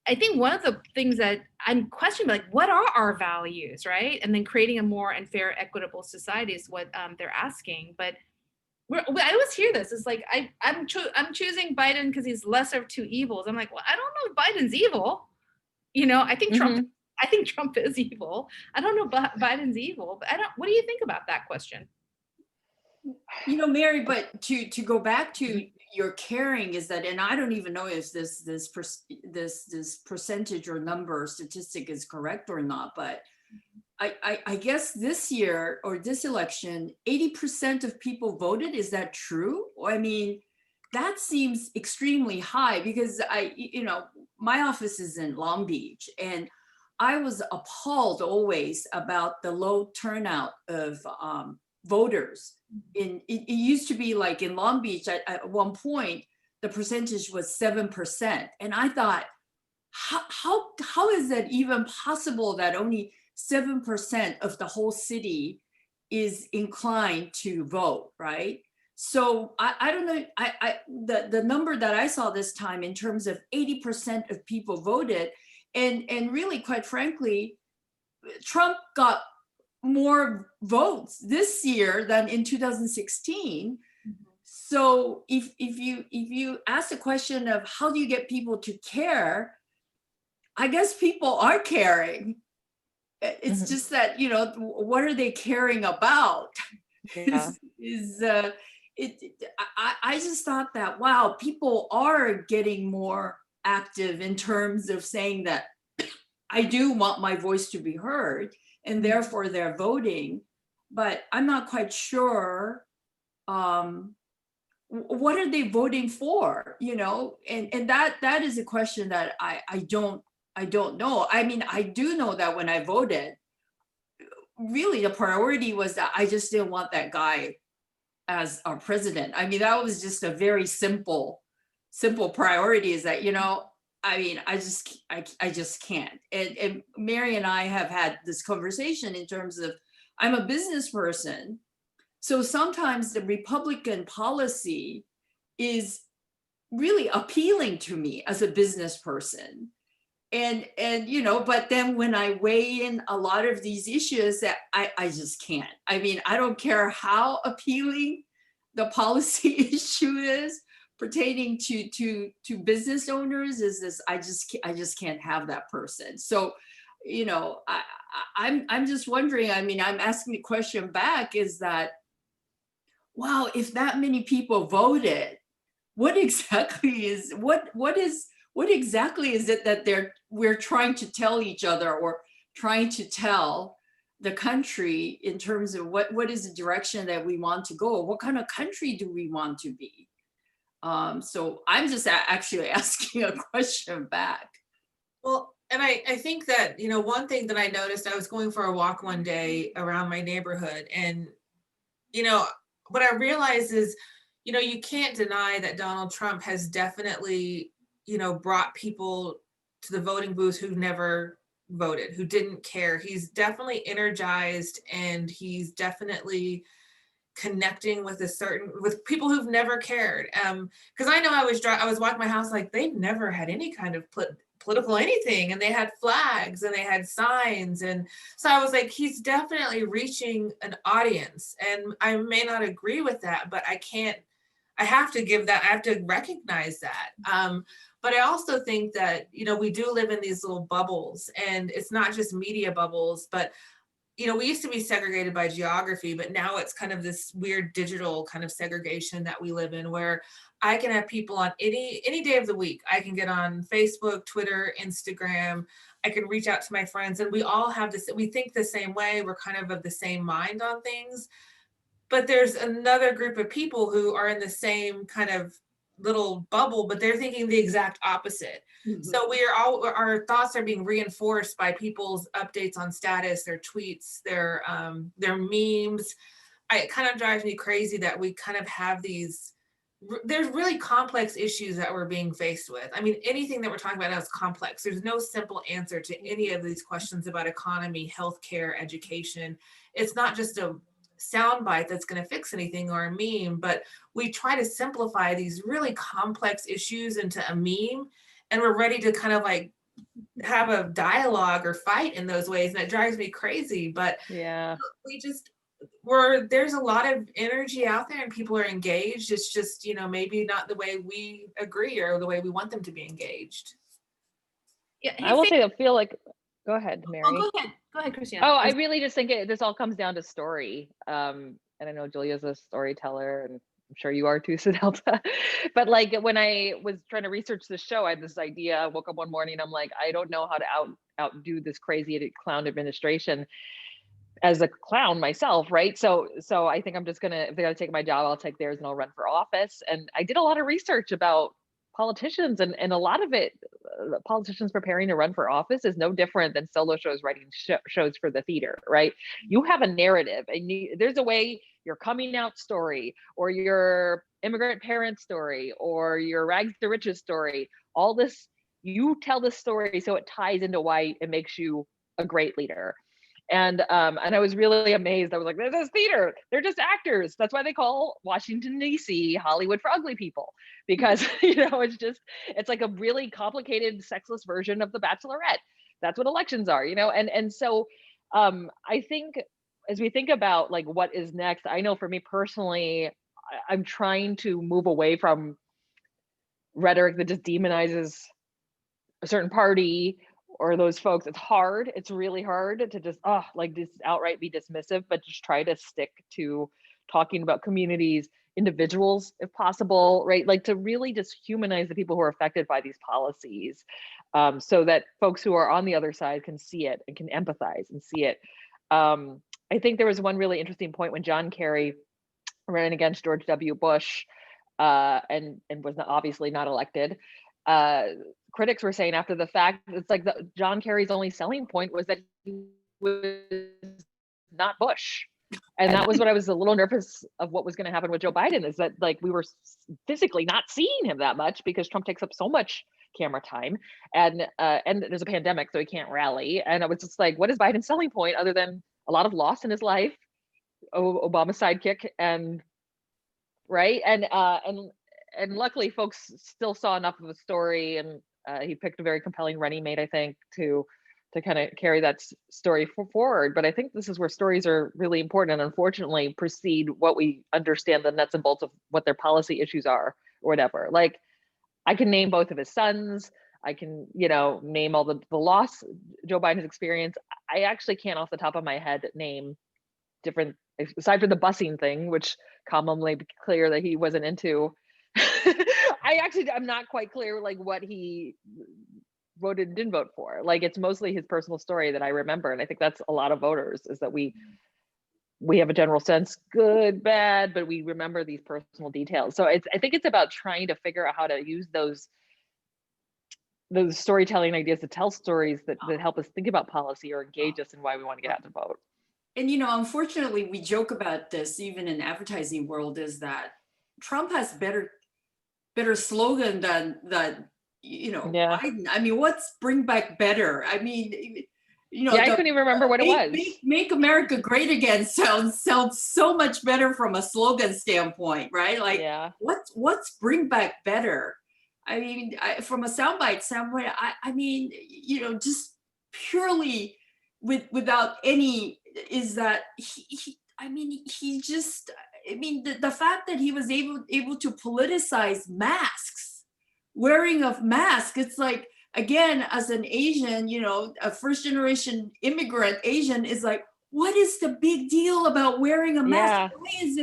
I think one of the things that I'm questioning, like, what are our values, right? And then creating a more unfair, equitable society is what they're asking. But I always hear this. It's like I'm choosing Biden because he's lesser of two evils. I'm like, well, I don't know if Biden's evil. I think Trump. I think Trump is evil. I don't know if Biden's evil, but what do you think about that question? Mary, but to go back to you're caring is that, and I don't even know if this percentage or number statistic is correct or not, but I guess this year or this election, 80% of people voted. Is that true? I mean, that seems extremely high because my office is in Long Beach, and I was appalled always about the low turnout of voters. It used to be like in Long Beach at one point, the percentage was 7%. And I thought, how is that even possible that only 7% of the whole city is inclined to vote, right? So I don't know, the number that I saw this time in terms of 80% of people voted, and really, quite frankly, Trump got more votes this year than in 2016. So if you ask the question of how do you get people to care, I guess people are caring. It's just that, what are they caring about? Yeah. I just thought that, wow, people are getting more active in terms of saying that I do want my voice to be heard, and therefore they're voting. But I'm not quite sure what are they voting for, and that is a question that I don't know. I mean, I do know that when I voted, really the priority was that I just didn't want that guy as our president. I mean, that was just a very simple priority, is that, I mean, I just can't. And Mary and I have had this conversation in terms of, I'm a business person. So sometimes the Republican policy is really appealing to me as a business person. And but then when I weigh in a lot of these issues, that I just can't. I mean, I don't care how appealing the policy issue is pertaining to business owners, is this, I just can't have that person. So, I'm just wondering, I mean, I'm asking the question back, is that, wow, if that many people voted, what exactly is it that we're trying to tell each other, or trying to tell the country in terms of what is the direction that we want to go? What kind of country do we want to be? So I'm just actually asking a question back. Well, and I think that, one thing that I noticed, I was going for a walk one day around my neighborhood, and, what I realized is, you can't deny that Donald Trump has definitely, brought people to the voting booth who never voted, who didn't care. He's definitely energized, and he's definitely connecting with with people who've never cared. Because I know I was walking my house, like, they've never had any kind of political anything, and they had flags and they had signs, and so I was like, he's definitely reaching an audience, and I may not agree with that, but I have to recognize that. But I also think that, we do live in these little bubbles, and it's not just media bubbles, but we used to be segregated by geography, but now it's kind of this weird digital kind of segregation that we live in, where I can have people on any day of the week. I can get on Facebook, Twitter, Instagram. I can reach out to my friends, and we all have this, we think the same way. We're kind of the same mind on things. But there's another group of people who are in the same kind of little bubble, but they're thinking the exact opposite. Mm-hmm. So our thoughts are being reinforced by people's updates on status, their tweets, their memes. It kind of drives me crazy that we kind of have there's really complex issues that we're being faced with. I mean, anything that we're talking about now is complex. There's no simple answer to any of these questions about economy, healthcare, education. It's not just a soundbite that's going to fix anything, or a meme, but we try to simplify these really complex issues into a meme, and we're ready to kind of like have a dialogue or fight in those ways, and it drives me crazy. But yeah, there's a lot of energy out there, and people are engaged. It's just, maybe not the way we agree or the way we want them to be engaged. Yeah, I will say, I feel like, go ahead, Mary. Oh, go ahead, Kristina. Oh, I really just think this all comes down to story. And I know Julia's a storyteller, and I'm sure you are too, Sedelta. But like when I was trying to research the show, I had this idea. I woke up one morning, I'm like, I don't know how to outdo this crazy clown administration as a clown myself, right? So I think I'm just gonna, if they gotta take my job, I'll take theirs and I'll run for office. And I did a lot of research about politicians, and a lot of it, politicians preparing to run for office is no different than solo shows writing shows for the theater, right? You have a narrative, and there's a way your coming out story, or your immigrant parent story, or your rags to riches story, all this, you tell the story so it ties into why it makes you a great leader. And I was really amazed. I was like, this is theater. They're just actors. That's why they call Washington, D.C. Hollywood for ugly people, because, it's like a really complicated, sexless version of The Bachelorette. That's what elections are, And so I think as we think about like what is next, I know for me personally, I'm trying to move away from rhetoric that just demonizes a certain party or those folks. It's hard. It's really hard to just just outright be dismissive, but just try to stick to talking about communities, individuals, if possible, right? Like to really just humanize the people who are affected by these policies, so that folks who are on the other side can see it and can empathize and see it. I think there was one really interesting point when John Kerry ran against George W. Bush, and was obviously not elected. Critics were saying after the fact, it's like John Kerry's only selling point was that he was not Bush. And that was what I was a little nervous of what was going to happen with Joe Biden, is that like we were physically not seeing him that much because Trump takes up so much camera time, and there's a pandemic, so he can't rally. And I was just like, what is Biden's selling point other than a lot of loss in his life, Obama's sidekick, and right? And luckily folks still saw enough of the story, and he picked a very compelling running mate, I think, to kind of carry that story forward. But I think this is where stories are really important, and unfortunately precede what we understand the nuts and bolts of what their policy issues are or whatever. Like I can name both of his sons. I can, name all the loss Joe Biden has experienced. I actually can't off the top of my head name different, aside from the busing thing, which commonly be clear that he wasn't into. I'm not quite clear like what he voted and didn't vote for. Like it's mostly his personal story that I remember, and I think that's a lot of voters, is that we have a general sense, good, bad, but we remember these personal details. So I think it's about trying to figure out how to use those storytelling ideas to tell stories that help us think about policy or engage us in why we want to get out to vote. And unfortunately, we joke about this even in advertising world, is that Trump has better slogan than Yeah. Biden. I mean, what's bring back better? I mean, I couldn't even remember what it was. Make America Great Again sounds so much better from a slogan standpoint, right? Like, yeah. What's bring back better? I mean, from a soundbite standpoint, I mean, just purely without any, is that the fact that he was able to politicize masks, wearing of masks, it's like, again, as an Asian, a first generation immigrant Asian, is like, what is the big deal about wearing a mask? Yeah. Why is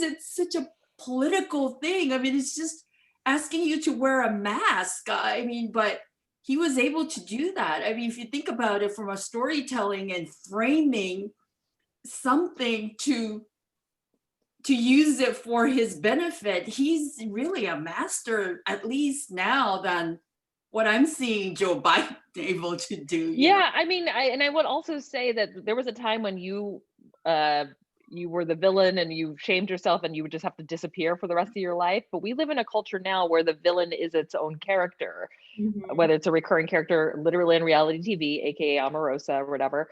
it such a political thing? I mean, it's just asking you to wear a mask. I mean, but he was able to do that. I mean, if you think about it from a storytelling and framing something to use it for his benefit, he's really a master, at least now, than what I'm seeing Joe Biden able to do. Yeah, I mean, I would also say that there was a time when you were the villain and you shamed yourself and you would just have to disappear for the rest of your life. But we live in a culture now where the villain is its own character, whether it's a recurring character literally in reality TV, aka Omarosa or whatever.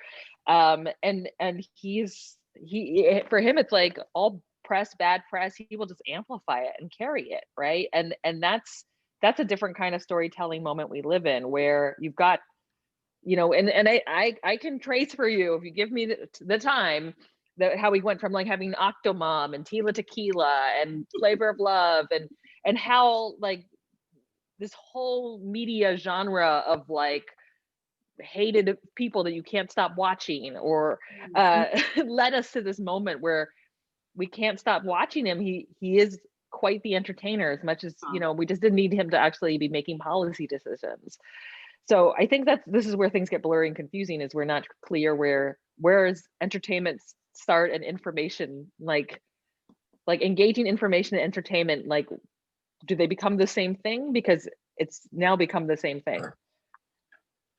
And for him, it's like all press, bad press, he will just amplify it and carry it, right? And that's a different kind of storytelling moment we live in, where you've got, and I can trace for you, if you give me the time, how we went from like having Octomom and Tila Tequila and Flavor of Love, and how like this whole media genre of like hated people that you can't stop watching, or led us to this moment where we can't stop watching him. He is quite the entertainer, as much as, you know, we just didn't need him to actually be making policy decisions. So I think this is where things get blurry and confusing, is we're not clear where is entertainment start and information, like engaging information and entertainment, like, do they become the same thing? Because it's now become the same thing.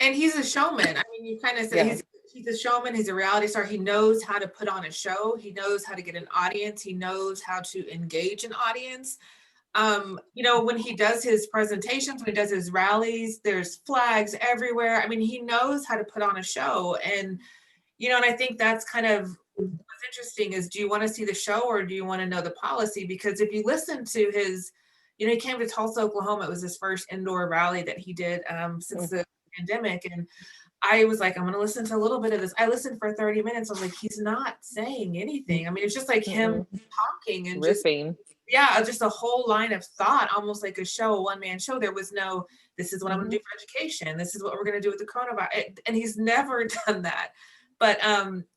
And he's a showman. I mean, you kind of said he's a showman. He's a reality star. He knows how to put on a show. He knows how to get an audience. He knows how to engage an audience. You know, when he does his presentations, when he does his rallies, there's flags everywhere. I mean, he knows how to put on a show. And, you know, and I think that's kind of what's interesting is, do you want to see the show or do you want to know the policy? Because if you listen to his, you know, he came to Tulsa, Oklahoma. It was his first indoor rally that he did since the pandemic. And I was like, I'm going to listen to a little bit of this. I listened for 30 minutes. I was like, he's not saying anything. I mean, it's just like him talking and riffing. Just a whole line of thought, almost like a show, a one-man show. There was no, this is what I'm going to do for education. This is what we're going to do with the coronavirus. And he's never done that. But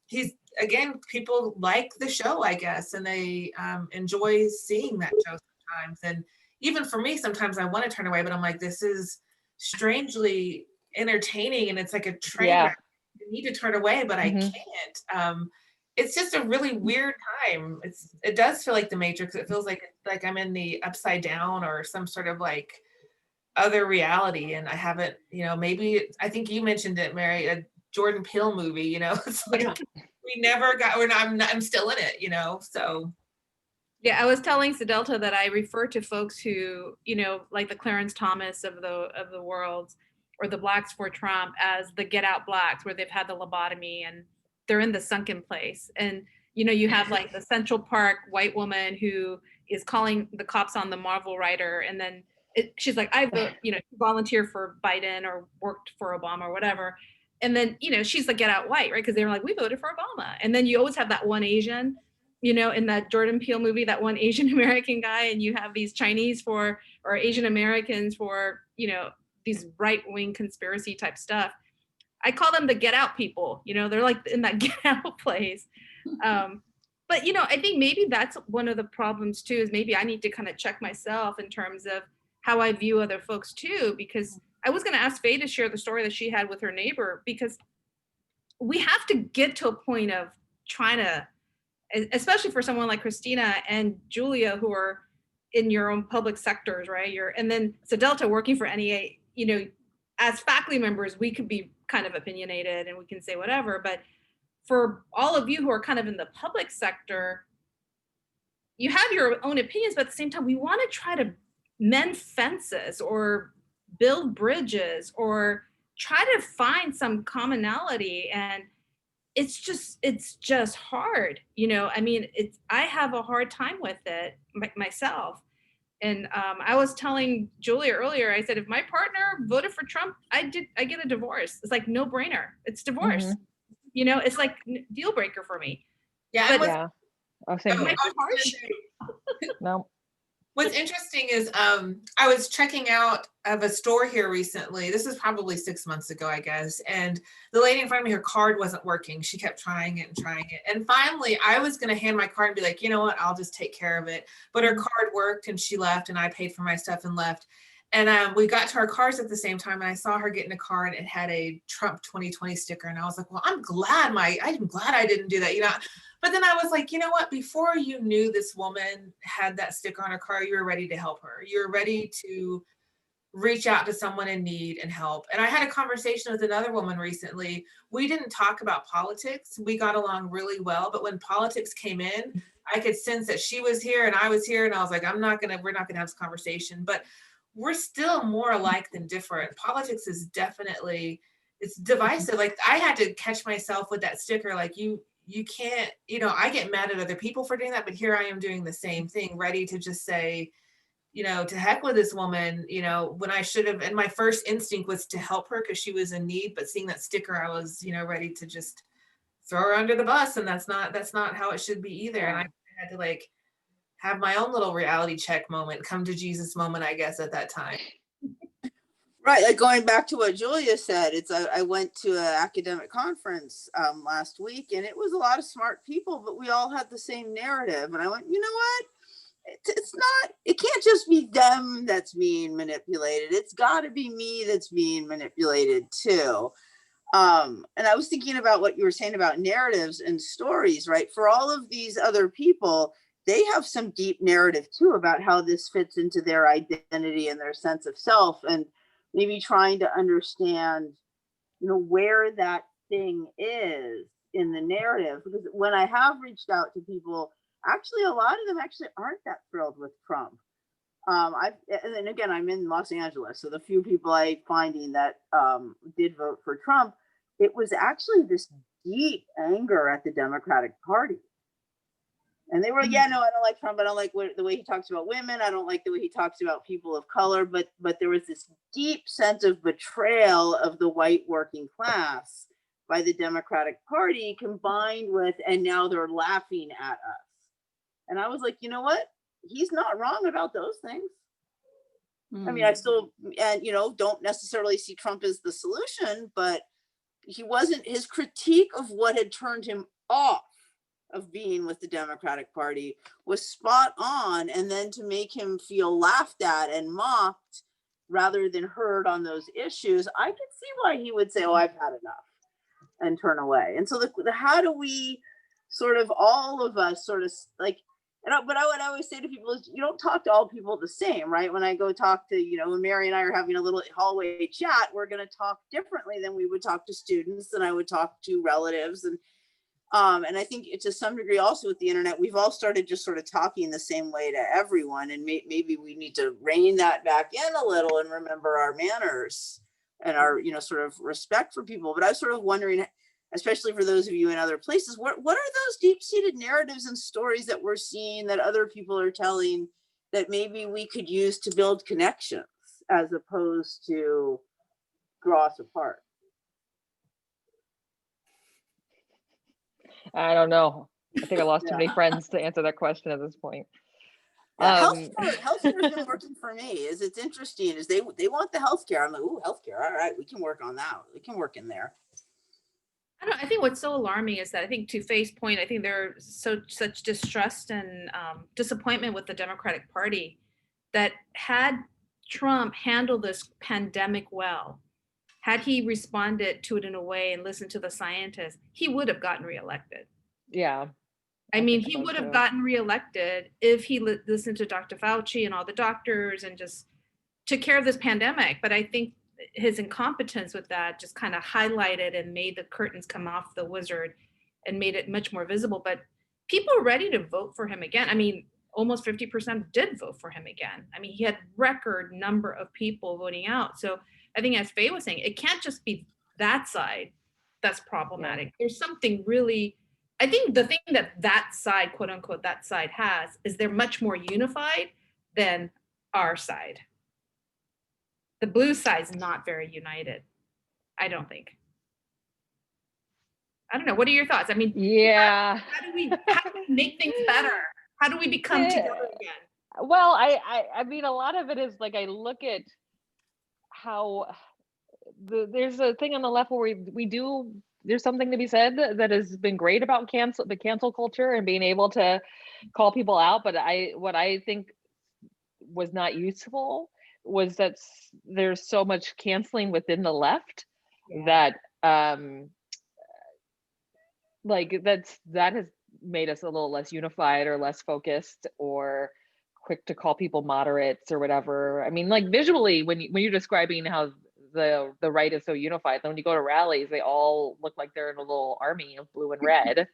he's, again, people like the show, I guess, and they enjoy seeing that show sometimes. And even for me, sometimes I want to turn away, but I'm like, this is strangely entertaining, and it's like a train wreck. I need to turn away, but I can't. It's just a really weird time. It does feel like the Matrix. It feels like I'm in the upside down or some sort of like other reality, and I haven't, you know, maybe I think you mentioned it, Mary, a Jordan Peele movie, you know. It's like we never got, I'm still in it, you know. So yeah, I was telling Sedelta that I refer to folks who, you know, like the Clarence Thomas of the world, or the Blacks for Trump, as the Get Out Blacks, where they've had the lobotomy and they're in the sunken place. And, you know, you have like the Central Park white woman who is calling the cops on the Marvel writer. And then she's like, I volunteer for Biden or worked for Obama or whatever. And then, you know, she's the Get Out White, right? Because they were like, we voted for Obama. And then you always have that one Asian, you know, in that Jordan Peele movie, that one Asian American guy, and you have these Chinese or Asian Americans for, you know, these right-wing conspiracy type stuff. I call them the Get Out people, you know, they're like in that Get Out place. But, you know, I think maybe that's one of the problems too, is maybe I need to kind of check myself in terms of how I view other folks too, because I was going to ask Faye to share the story that she had with her neighbor, because we have to get to a point of trying to, especially for someone like Kristina and Julia, who are in your own public sectors, right? And then Sedelta working for NEA, you know, as faculty members, we could be kind of opinionated and we can say whatever, but for all of you who are kind of in the public sector, you have your own opinions, but at the same time, we want to try to mend fences or build bridges or try to find some commonality. And it's just hard, you know. I mean, I have a hard time with it myself. And I was telling Julia earlier, I said, if my partner voted for Trump, I get a divorce. It's like no brainer. It's divorce. You know, it's like deal breaker for me. Yeah. But harsh. No. What's interesting is I was checking out of a store here recently. This is probably 6 months ago, I guess. And the lady in front of me, her card wasn't working. She kept trying it and trying it. And finally, I was going to hand my card and be like, you know what, I'll just take care of it. But her card worked and she left, and I paid for my stuff and left. And we got to our cars at the same time, and I saw her get in a car and it had a Trump 2020 sticker. And I was like, well, I'm glad I didn't do that, you know. But then I was like, you know what? Before you knew this woman had that sticker on her car, you were ready to help her. You're ready to reach out to someone in need and help. And I had a conversation with another woman recently. We didn't talk about politics. We got along really well. But when politics came in, I could sense that she was here and I was here. And I was like, we're not going to have this conversation. But we're still more alike than different. Politics is definitely, it's divisive. Like I had to catch myself with that sticker. Like you can't, you know, I get mad at other people for doing that, but here I am doing the same thing, ready to just say, you know, to heck with this woman, you know, when I should have, and my first instinct was to help her because she was in need, but seeing that sticker, I was, you know, ready to just throw her under the bus. And that's not how it should be either. And I had to like have my own little reality check moment, come to Jesus moment, I guess, at that time. Right, like going back to what Julia said, I went to an academic conference last week, and it was a lot of smart people, but we all had the same narrative. And I went, you know what? It's not, it can't just be them that's being manipulated. It's got to be me that's being manipulated too. And I was thinking about what you were saying about narratives and stories, right? For all of these other people, they have some deep narrative too about how this fits into their identity and their sense of self, and maybe trying to understand, where that thing is in the narrative. Because when I have reached out to people, actually, a lot of them actually aren't that thrilled with Trump. And then again, I'm in Los Angeles, so the few people I finding that did vote for Trump, it was actually this deep anger at the Democratic Party. And they were like, yeah, no, I don't like Trump. I don't like the way he talks about women. I don't like the way he talks about people of color. But there was this deep sense of betrayal of the white working class by the Democratic Party, combined with, and now they're laughing at us. And I was like, you know what? He's not wrong about those things. I mean, I still, and don't necessarily see Trump as the solution, but his critique of what had turned him off of being with the Democratic Party was spot on. And then to make him feel laughed at and mocked rather than heard on those issues, I could see why he would say, oh, I've had enough, and turn away. And so how do we sort of, all of us sort of like, but I would always say to people is, you don't talk to all people the same, right? When I go talk to, when Mary and I are having a little hallway chat, we're going to talk differently than we would talk to students, than I would talk to relatives. And I think it's to some degree also with the internet, we've all started just sort of talking the same way to everyone. And maybe we need to rein that back in a little and remember our manners and our, sort of respect for people. But I was sort of wondering, especially for those of you in other places, what are those deep-seated narratives and stories that we're seeing that other people are telling that maybe we could use to build connections as opposed to draw us apart? I don't know. I think I lost too many friends to answer that question at this point. Yeah, healthcare has been working for me. It's interesting is they want the healthcare. I'm like, ooh, healthcare. All right, we can work on that. We can work in there. I think what's so alarming is that I think, to Faye's point, I think there's such distrust and disappointment with the Democratic Party that had Trump handled this pandemic well, had he responded to it in a way and listened to the scientists, he would have gotten reelected. Yeah. I mean, he would have gotten reelected if he listened to Dr. Fauci and all the doctors and just took care of this pandemic. But I think his incompetence with that just kind of highlighted and made the curtains come off the wizard and made it much more visible. But people are ready to vote for him again. I mean, almost 50% did vote for him again. I mean, he had record number of people voting out. So I think, as Faye was saying, it can't just be that side that's problematic. Yeah. There's something really, I think the thing that side, quote unquote, that side has is they're much more unified than our side. The blue side's not very united, I don't think. I don't know. What are your thoughts? I mean, yeah. How do we make things better? How do we become together again? Well, I mean, a lot of it is like, I look at how there's a thing on the left where there's something to be said that has been great about the cancel culture and being able to call people out. But what I think was not useful was that there's so much canceling within the left that that has made us a little less unified or less focused or quick to call people moderates or whatever. I mean, like visually, when you're describing how the right is so unified, then when you go to rallies, they all look like they're in a little army of blue and red.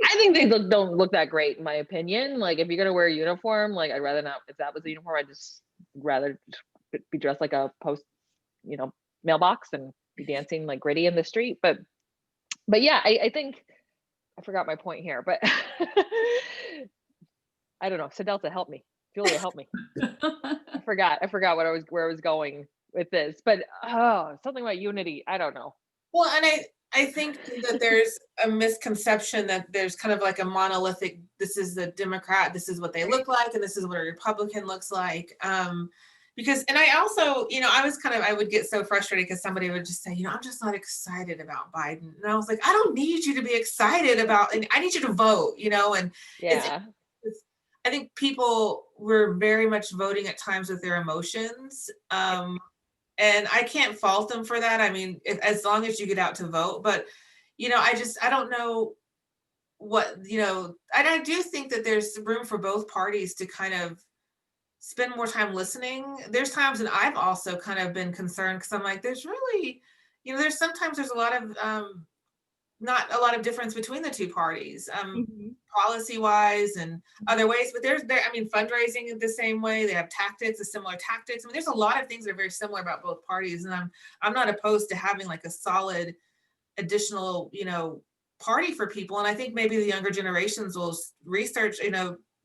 I think they don't look that great, in my opinion. Like, if you're gonna wear a uniform, like, I'd rather not. If that was a uniform, I'd just rather be dressed like a post, mailbox and be dancing like gritty in the street. But yeah, I think I forgot my point here, but I don't know. Sedelta, help me. Julia, help me. I forgot where I was going with this, but something about unity. I don't know. Well, and I think that there's a misconception that there's kind of like a monolithic, this is the Democrat, this is what they look like, and this is what a Republican looks like. because, and I also, I would get so frustrated because somebody would just say, I'm just not excited about Biden. And I was like, I don't need you to be excited about, and I need you to vote, and Yeah. I think people were very much voting at times with their emotions. And I can't fault them for that. I mean, as long as you get out to vote, but, I don't know what, I do think that there's room for both parties to kind of spend more time listening. There's times that I've also kind of been concerned because I'm like, there's really, there's a lot of, not a lot of difference between the two parties, policy wise and other ways, but fundraising is the same way. They have similar tactics. I mean, there's a lot of things that are very similar about both parties. And I'm not opposed to having like a solid additional, party for people. And I think maybe the younger generations will research,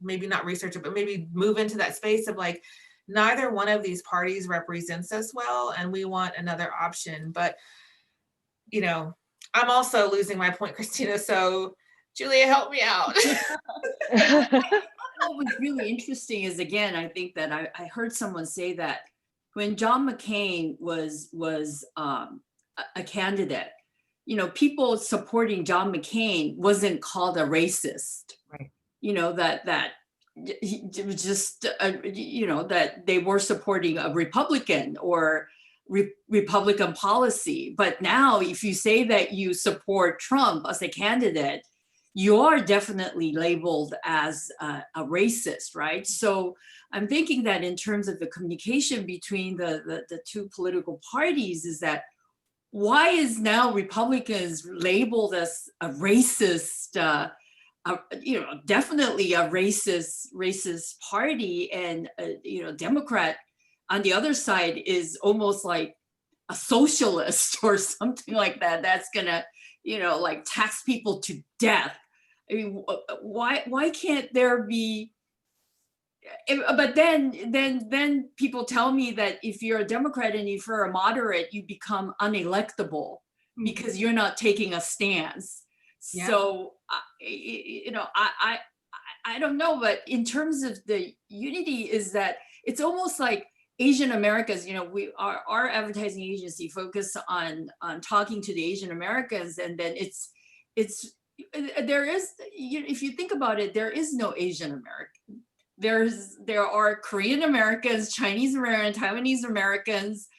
maybe not research it, but maybe move into that space of like, neither one of these parties represents us well, and we want another option. But, I'm also losing my point, Kristina. So Julia, help me out. What was really interesting is, again, I think that I heard someone say that when John McCain was a candidate, people supporting John McCain wasn't called a racist. Right. That it was just, that they were supporting a Republican or Republican policy. But now if you say that you support Trump as a candidate, you are definitely labeled as a racist, right? So I'm thinking that in terms of the communication between the two political parties is that, why is now Republicans labeled as a racist, definitely a racist party, and Democrat on the other side is almost like a socialist or something like that. That's gonna, like tax people to death. I mean, why can't there be? But then people tell me that if you're a Democrat and if you're a moderate, you become unelectable because you're not taking a stance. Yeah. So, I don't know, but in terms of the unity is that it's almost like Asian Americans, our advertising agency focus on talking to the Asian Americans, and then there is, if you think about it, there is no Asian American. There are Korean Americans, Chinese Americans, Taiwanese Americans,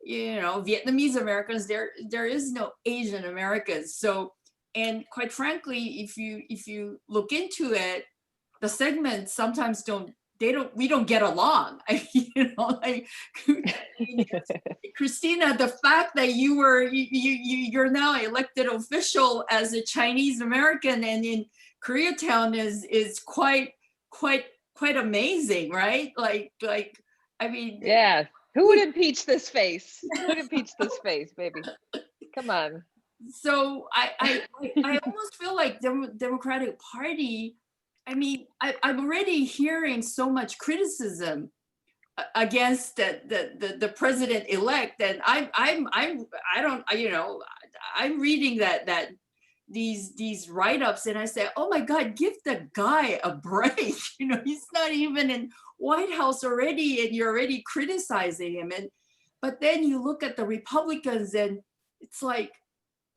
Vietnamese Americans. There is no Asian Americans. So, and quite frankly, if you look into it, the segments sometimes we don't get along. Kristina, the fact that you're now elected official as a Chinese American and in Koreatown is quite amazing, right? Yeah. Who would impeach this face? Who would impeach this face, baby? Come on. So I almost feel like Democratic Party. I mean, I'm already hearing so much criticism against the president-elect, and I'm reading that these write-ups, and I say, oh my God, give the guy a break. He's not even in White House already, and you're already criticizing him. But then you look at the Republicans, and it's like,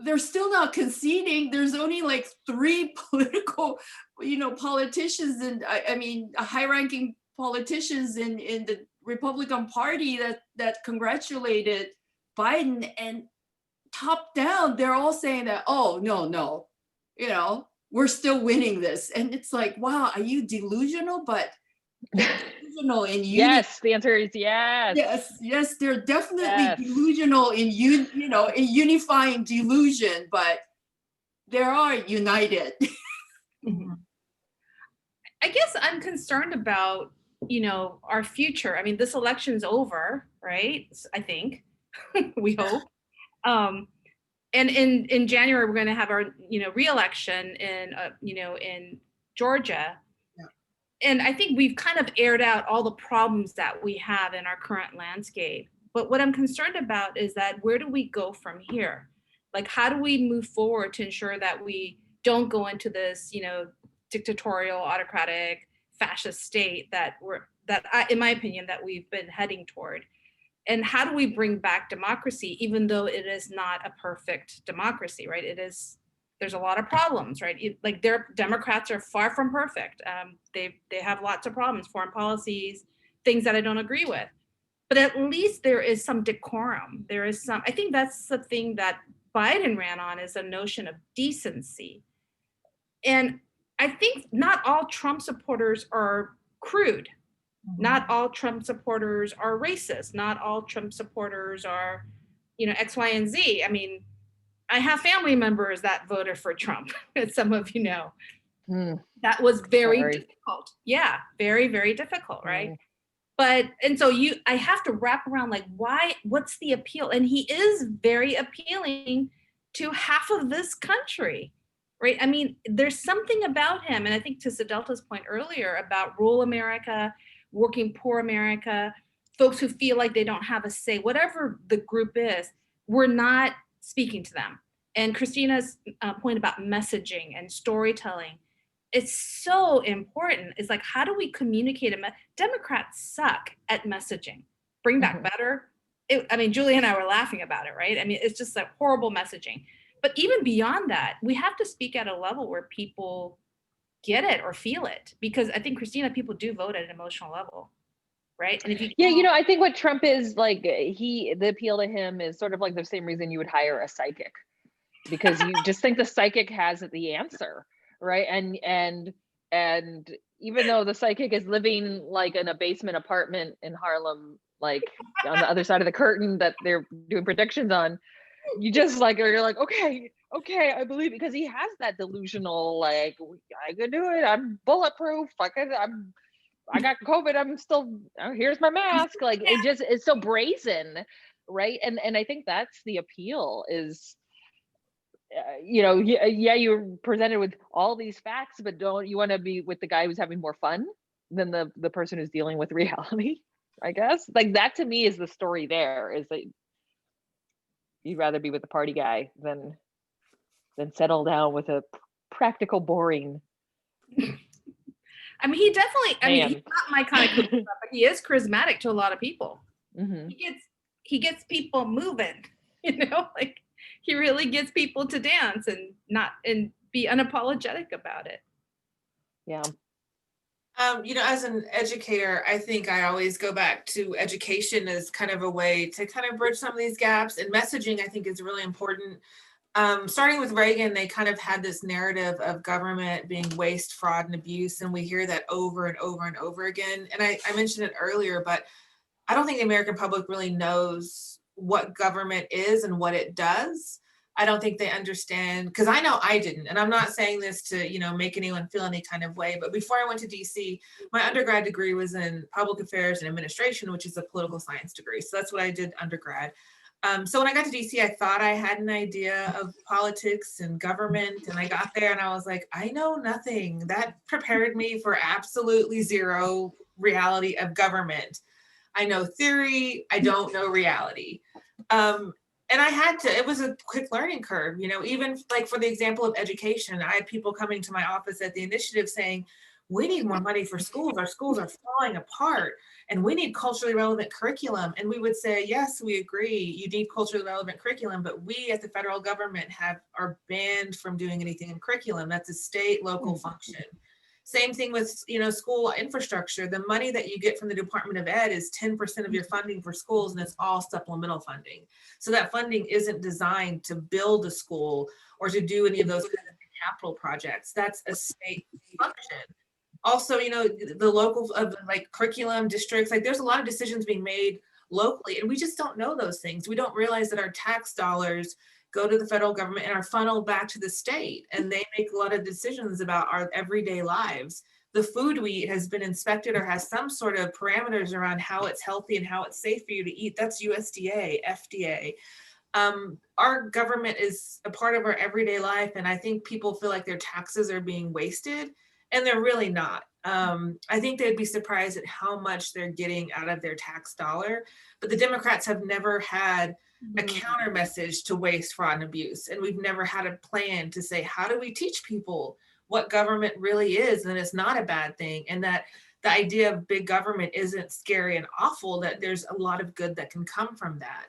they're still not conceding. There's only like 3 political, politicians, and I mean, high-ranking politicians in the Republican Party that congratulated Biden, and top down, they're all saying that, oh, no, we're still winning this. And it's like, wow, are you delusional? But delusional in unity. Yes, the answer is yes. Yes, they're definitely delusional in in unifying delusion, but they are united. I guess I'm concerned about, our future. I mean, this election's over, right? I think, we hope. And in January, we're going to have our, re-election in Georgia. And I think we've kind of aired out all the problems that we have in our current landscape. But what I'm concerned about is that, where do we go from here? Like, how do we move forward to ensure that we don't go into this, dictatorial, autocratic, fascist state that in my opinion, that we've been heading toward. And how do we bring back democracy, even though it is not a perfect democracy, right? There's a lot of problems, right? Like Democrats are far from perfect. They have lots of problems, foreign policies, things that I don't agree with. But at least there is some decorum. There is some, I think that's the thing that Biden ran on, is a notion of decency. And I think not all Trump supporters are crude. Not all Trump supporters are racist. Not all Trump supporters are, X, Y, and Z. I mean, I have family members that voted for Trump, as some of you know. That was very difficult. Yeah, very, very difficult, right? And so I have to wrap around, like, what's the appeal? And he is very appealing to half of this country, right? I mean, there's something about him. And I think to Sedelta's point earlier about rural America, working poor America, folks who feel like they don't have a say, whatever the group is, we're not speaking to them. And Kristina's point about messaging and storytelling, it's so important. It's like, how do we communicate? Democrats suck at messaging. Bring back better. I mean, Julie and I were laughing about it, right? I mean, it's just like horrible messaging. But even beyond that, we have to speak at a level where people get it or feel it, because I think, Kristina, people do vote at an emotional level, right? And if you I think what Trump is like, the appeal to him is sort of like the same reason you would hire a psychic, because you just think the psychic has the answer, right? And even though the psychic is living like in a basement apartment in Harlem, like on the other side of the curtain that they're doing predictions on, you just like, you're like, okay, I believe, because he has that delusional, like, I could do it, I'm bulletproof, I got COVID, I'm still, here's my mask, like, it's so brazen, right? And I think that's the appeal is, you're presented with all these facts, but don't you want to be with the guy who's having more fun than the person who's dealing with reality? I guess, like, that to me is the story there, is that you'd rather be with the party guy than settle down with a practical, boring. I mean, he definitely, I mean, he's not my kind of charisma, but he is charismatic to a lot of people. He gets people moving, like he really gets people to dance and be unapologetic about it. Yeah. As an educator, I think I always go back to education as kind of a way to kind of bridge some of these gaps, and messaging I think is really important. Starting with Reagan, they kind of had this narrative of government being waste, fraud, and abuse, and we hear that over and over and over again. And I mentioned it earlier, but I don't think the American public really knows what government is and what it does. I don't think they understand, because I know I didn't, and I'm not saying this to, make anyone feel any kind of way, but before I went to DC, my undergrad degree was in public affairs and administration, which is a political science degree. So that's what I did undergrad. So when I got to DC, I thought I had an idea of politics and government, and I got there and I was like, I know nothing. That prepared me for absolutely zero reality of government. I know theory, I don't know reality. And it was a quick learning curve, even like for the example of education, I had people coming to my office at the initiative saying, we need more money for schools. Our schools are falling apart and we need culturally relevant curriculum. And we would say, yes, we agree. You need culturally relevant curriculum, but we at the federal government are banned from doing anything in curriculum. That's a state local function. Same thing with, school infrastructure. The money that you get from the Department of Ed is 10% of your funding for schools, and it's all supplemental funding. So that funding isn't designed to build a school or to do any of those kind of capital projects. That's a state function. Also, the local like curriculum districts, like there's a lot of decisions being made locally, and we just don't know those things. We don't realize that our tax dollars go to the federal government and are funneled back to the state, and they make a lot of decisions about our everyday lives. The food we eat has been inspected or has some sort of parameters around how it's healthy and how it's safe for you to eat. That's USDA, FDA. Our government is a part of our everyday life, and I think people feel like their taxes are being wasted, and they're really not. I think they'd be surprised at how much they're getting out of their tax dollar, but the Democrats have never had a counter message to waste, fraud, and abuse. And we've never had a plan to say, how do we teach people what government really is, and it's not a bad thing, and that the idea of big government isn't scary and awful, that there's a lot of good that can come from that.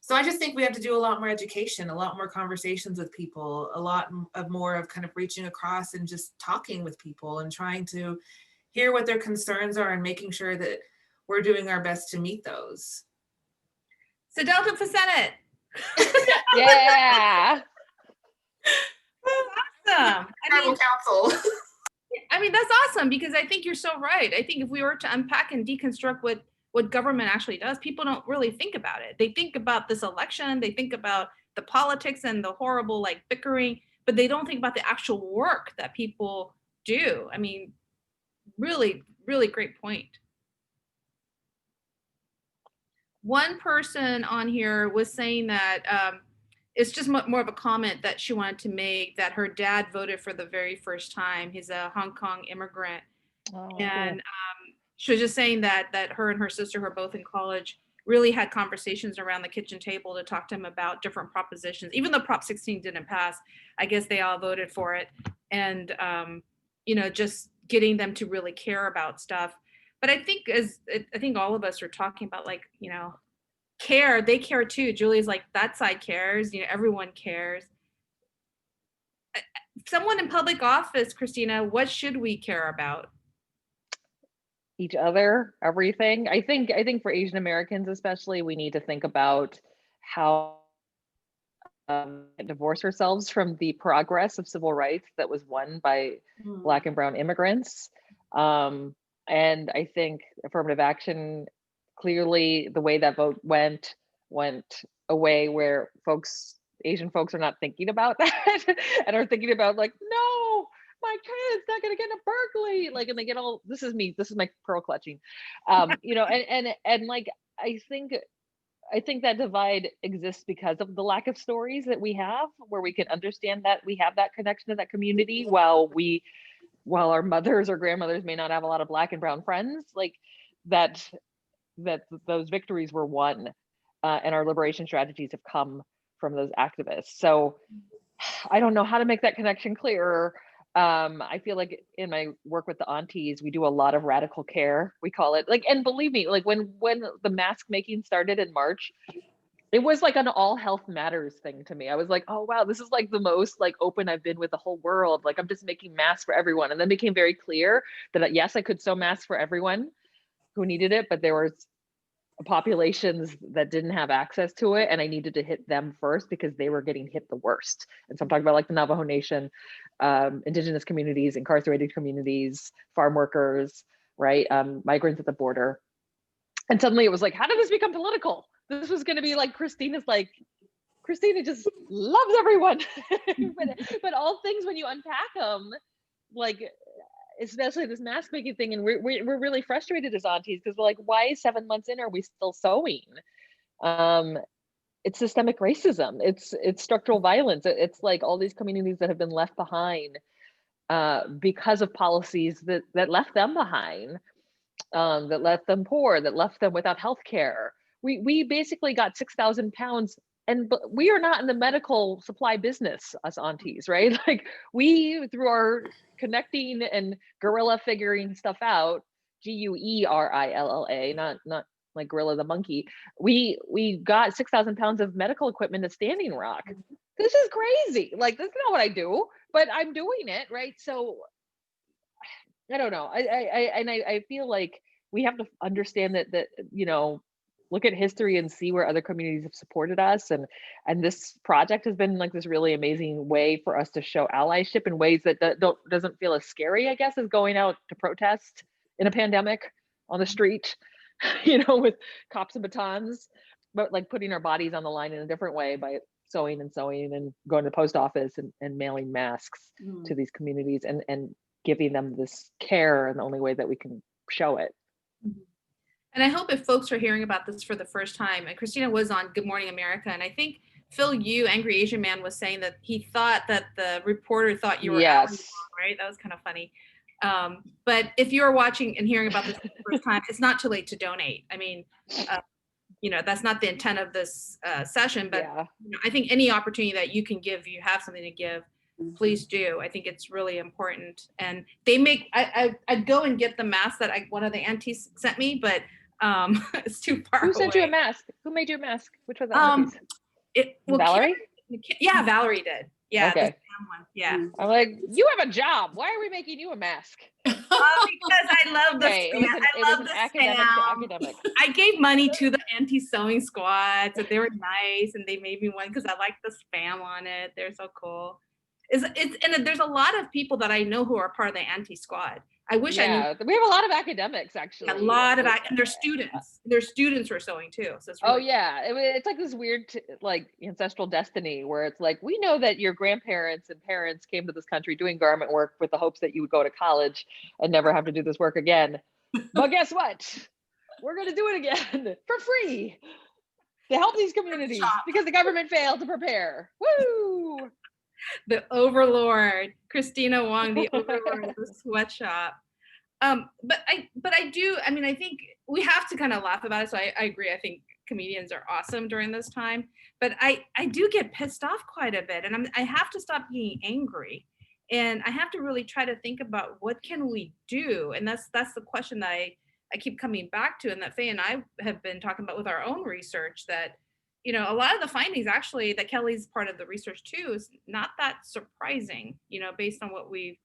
So I just think we have to do a lot more education, a lot more conversations with people, a lot of more of kind of reaching across and just talking with people and trying to hear what their concerns are and making sure that we're doing our best to meet those. Sedelta for Senate. Yeah. Awesome. Tribal council. I mean, that's awesome, because I think you're so right. I think if we were to unpack and deconstruct what government actually does, people don't really think about it. They think about this election, they think about the politics and the horrible like bickering, but they don't think about the actual work that people do. I mean, really, really great point. One person on here was saying that it's just more of a comment that she wanted to make, that her dad voted for the very first time. He's a Hong Kong immigrant. Oh, And she was just saying that her and her sister, who are both in college, really had conversations around the kitchen table to talk to him about different propositions. Even though Prop 16 didn't pass, I guess they all voted for it. And, you know, just getting them to really care about stuff. But I think I think all of us are talking about, like, you know, care, they care too. Julie's like, that side cares, you know, everyone cares. Someone in public office, Kristina, what should we care about? each other, everything. I think for Asian Americans especially, we need to think about how divorce ourselves from the progress of civil rights that was won by Black and brown immigrants. And I think affirmative action, clearly the way that vote went a way where Asian folks are not thinking about that and are thinking about like, no, my kid's not gonna get in a Berkeley, like, and they get all, this is my pearl clutching, you know, and like, I think that divide exists because of the lack of stories that we have where we can understand that we have that connection to that community, while our mothers or grandmothers may not have a lot of Black and brown friends, like that those victories were won, and our liberation strategies have come from those activists. So I don't know how to make that connection clearer. I feel like in my work with the aunties, we do a lot of radical care, we call it, like, and believe me, like when the mask making started in March, it was like an all health matters thing to me. I was like, oh wow, this is like the most like open I've been with the whole world. Like I'm just making masks for everyone. And then it became very clear that yes, I could sew masks for everyone who needed it, but there was populations that didn't have access to it, and I needed to hit them first because they were getting hit the worst. And so I'm talking about like the Navajo Nation, indigenous communities, incarcerated communities, farm workers, right? Migrants at the border. And suddenly it was like, how did this become political? This was going to be like Kristina's like, Kristina just loves everyone. but all things, when you unpack them, like, especially this mask making thing, and we're really frustrated as aunties because we're like, why 7 months in are we still sewing? It's systemic racism. It's structural violence. It's like all these communities that have been left behind because of policies that left them behind, that left them poor, that left them without health care. We basically got 6,000 pounds. But we are not in the medical supply business, us aunties, right? Like we, through our connecting and guerrilla figuring stuff out, GUERILLA, not like gorilla the monkey. We got 6,000 pounds of medical equipment at Standing Rock. This is crazy. Like this is not what I do, but I'm doing it, right? So I don't know. I feel like we have to understand that you know, look at history and see where other communities have supported us, and this project has been like this really amazing way for us to show allyship in ways that doesn't feel as scary, I guess, as going out to protest in a pandemic on the street, you know, with cops and batons, but like putting our bodies on the line in a different way by sewing and going to the post office and mailing masks to these communities and giving them this care in the only way that we can show it. And I hope if folks are hearing about this for the first time, and Kristina was on Good Morning America, and I think Phil Yu, Angry Asian Man, was saying that he thought that the reporter thought you were out, right? That was kind of funny. But if you're watching and hearing about this for the first time, it's not too late to donate. I mean, you know, that's not the intent of this session, but you know, I think any opportunity that you can give, you have something to give. please do. I think it's really important. And they make, I'd go and get the mask that one of the aunties sent me, but it's too far away. Who sent you a mask? Who made you a mask? Which was that? Valerie? Yeah, Valerie did. Yeah. Okay. One. Yeah. I'm like, you have a job. Why are we making you a mask? Because I love the Okay, it was an academic to academic. I gave money to the anti-sewing squads, and they were nice, and they made me one because I like the spam on it. They're so cool. And there's a lot of people that I know who are part of the anti-squad. I wish I knew. We have a lot of academics actually. A lot of and they're students. They're students who are sewing too. So it's really it's like this weird like ancestral destiny where it's like, we know that your grandparents and parents came to this country doing garment work with the hopes that you would go to college and never have to do this work again. But guess what? We're going to do it again for free to help these communities because the government failed to prepare. Woo! The overlord, Kristina Wong, the overlord of the sweatshop. But I do, I mean, I think we have to kind of laugh about it. So I agree. I think comedians are awesome during this time, but I do get pissed off quite a bit, and I have to stop being angry, and I have to really try to think about what can we do. And that's the question that I keep coming back to, and that Faye and I have been talking about with our own research, that you know, a lot of the findings actually that Kelly's part of the research too is not that surprising, you know, based on what we've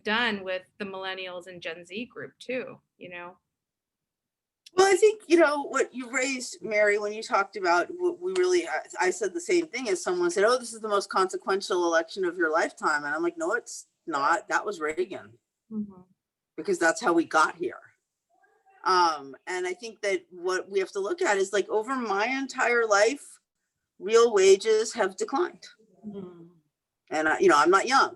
done with the millennials and Gen Z group too, you know. Well, I think, you know, what you raised, Mary, when you talked about what we really, I said the same thing as someone said, oh, this is the most consequential election of your lifetime. And I'm like, no, it's not. That was Reagan. Mm-hmm. Because that's how we got here. And I think that what we have to look at is like over my entire life, real wages have declined. Mm-hmm. And, you know, I'm not young.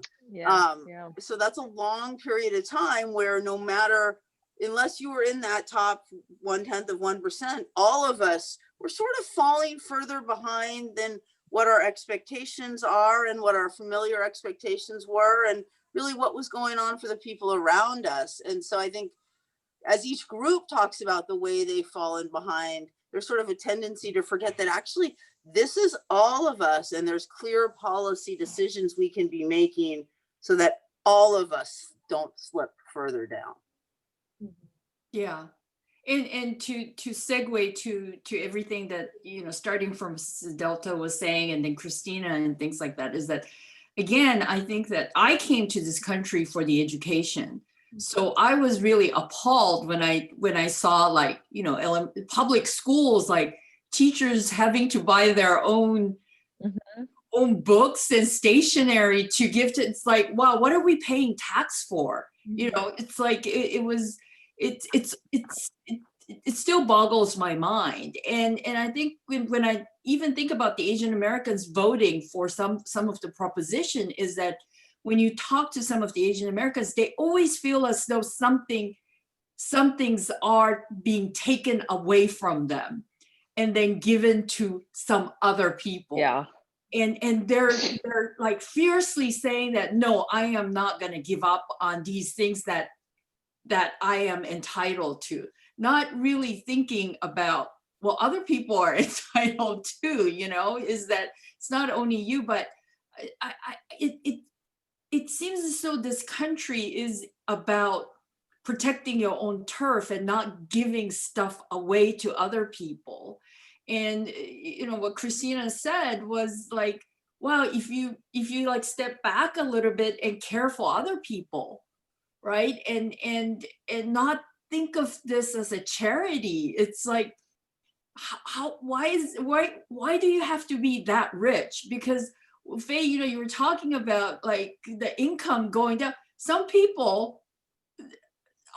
So that's a long period of time where no matter, unless you were in that top 0.1%, all of us were sort of falling further behind than what our expectations are and what our familiar expectations were and really what was going on for the people around us. And so I think as each group talks about the way they've fallen behind, there's sort of a tendency to forget that actually this is all of us, and there's clear policy decisions we can be making so that all of us don't slip further down. Yeah. And to segue to everything that, you know, starting from Sedelta was saying, and then Kristina and things like that, is that, again, I think that I came to this country for the education. So I was really appalled when I saw, like, you know, public schools, like teachers having to buy their own own books and stationery to give to. It's like, wow, what are we paying tax for? You know, it's like it still boggles my mind. And I think when I even think about the Asian Americans voting for some of the proposition, is that when you talk to some of the Asian Americans, they always feel as though some things are being taken away from them and then given to some other people. Yeah. And they're like fiercely saying that, no, I am not going to give up on these things that I am entitled to. Not really thinking about, well, other people are entitled too, you know, is that it's not only you, but it seems as though this country is about protecting your own turf and not giving stuff away to other people. And, you know, what Kristina said was like, wow, if you like step back a little bit and care for other people, right? And not think of this as a charity. It's like, why do you have to be that rich? Because Faye, you know, you were talking about like the income going down. Some people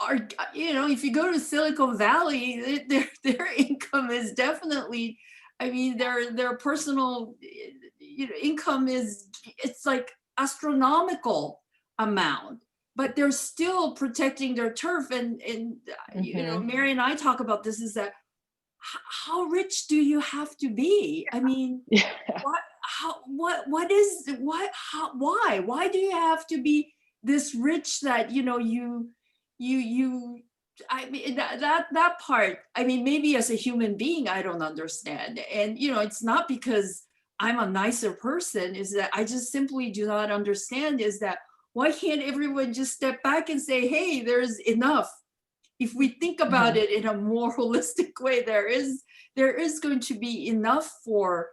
are, you know, if you go to Silicon Valley, their income is definitely, I mean, their personal, you know, income it's like astronomical amount, but they're still protecting their turf. And you know, Mary and I talk about this, is that how rich do you have to be? I mean, why do you have to be this rich that, you know, you I mean, that part, I mean, maybe as a human being, I don't understand. And, you know, it's not because I'm a nicer person is that I just simply do not understand is that why can't everyone just step back and say, hey, there's enough. If we think about it in a more holistic way, there is going to be enough for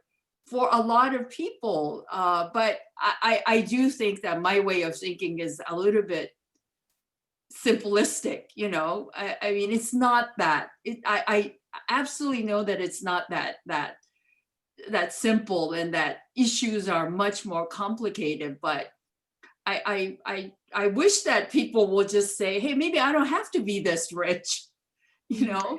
a lot of people. But I do think that my way of thinking is a little bit simplistic, you know. I mean, it's not that. I absolutely know that it's not that simple, and that issues are much more complicated. But I wish that people would just say, hey, maybe I don't have to be this rich, you know?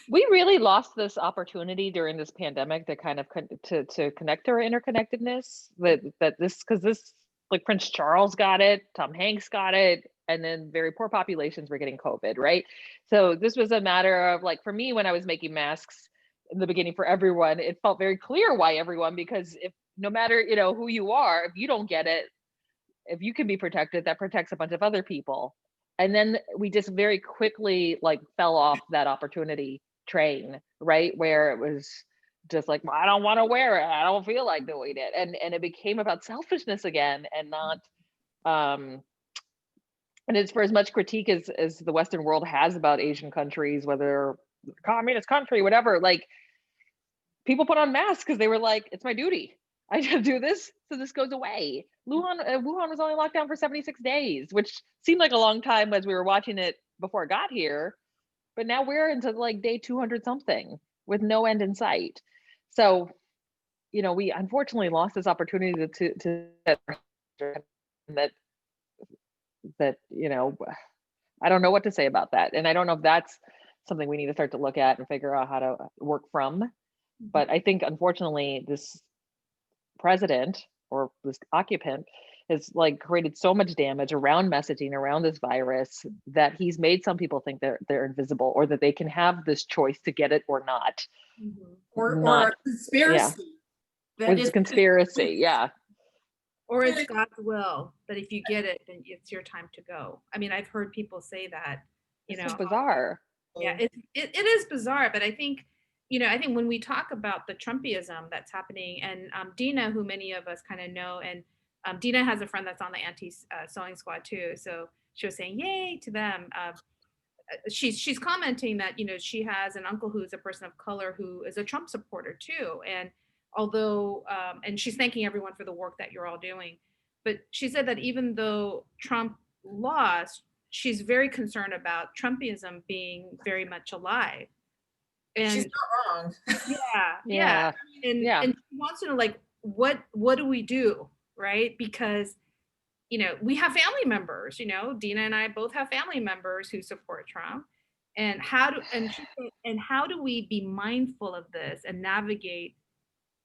We really lost this opportunity during this pandemic to kind of to connect to our interconnectedness. Because this, like, Prince Charles got it, Tom Hanks got it, and then very poor populations were getting COVID, right? So this was a matter of, like, for me, when I was making masks in the beginning for everyone, it felt very clear why everyone, because if no matter, you know, who you are, if you don't get it, if you can be protected, that protects a bunch of other people. And then we just very quickly, like, fell off that opportunity train, right? Where it was just like, well, I don't want to wear it, I don't feel like doing it, and it became about selfishness again, and not and it's for as much critique as the Western world has about Asian countries, whether communist country, whatever, like, people put on masks because they were like, it's my duty, I have to do this so this goes away. Wuhan was only locked down for 76 days, which seemed like a long time as we were watching it before it got here. But now we're into like day 200 something with no end in sight. So, you know, we unfortunately lost this opportunity to that, you know, I don't know what to say about that. And I don't know if that's something we need to start to look at and figure out how to work from. But I think, unfortunately, this president or this occupant has, like, created so much damage around messaging around this virus that he's made some people think they're invisible, or that they can have this choice to get it or not. Or Not, a conspiracy. yeah. With conspiracy, yeah. Or it's God's will that if you get it, then it's your time to go. I mean, I've heard people say that, you It's know. bizarre. Yeah, it is bizarre, but I think, you know, I think when we talk about the Trumpyism that's happening, and Dina, who many of us kind of know, and Dina has a friend that's on the anti-sewing squad too, so she was saying yay to them. She's commenting that, you know, she has an uncle who's a person of color who is a Trump supporter too, and although and she's thanking everyone for the work that you're all doing, but she said that even though Trump lost, she's very concerned about Trumpyism being very much alive. And She's not wrong. yeah. And Yeah. and she wants to know, like, what do we do, right? Because, you know, we have family members, you know, Dina and I both have family members who support Trump. And how do we be mindful of this and navigate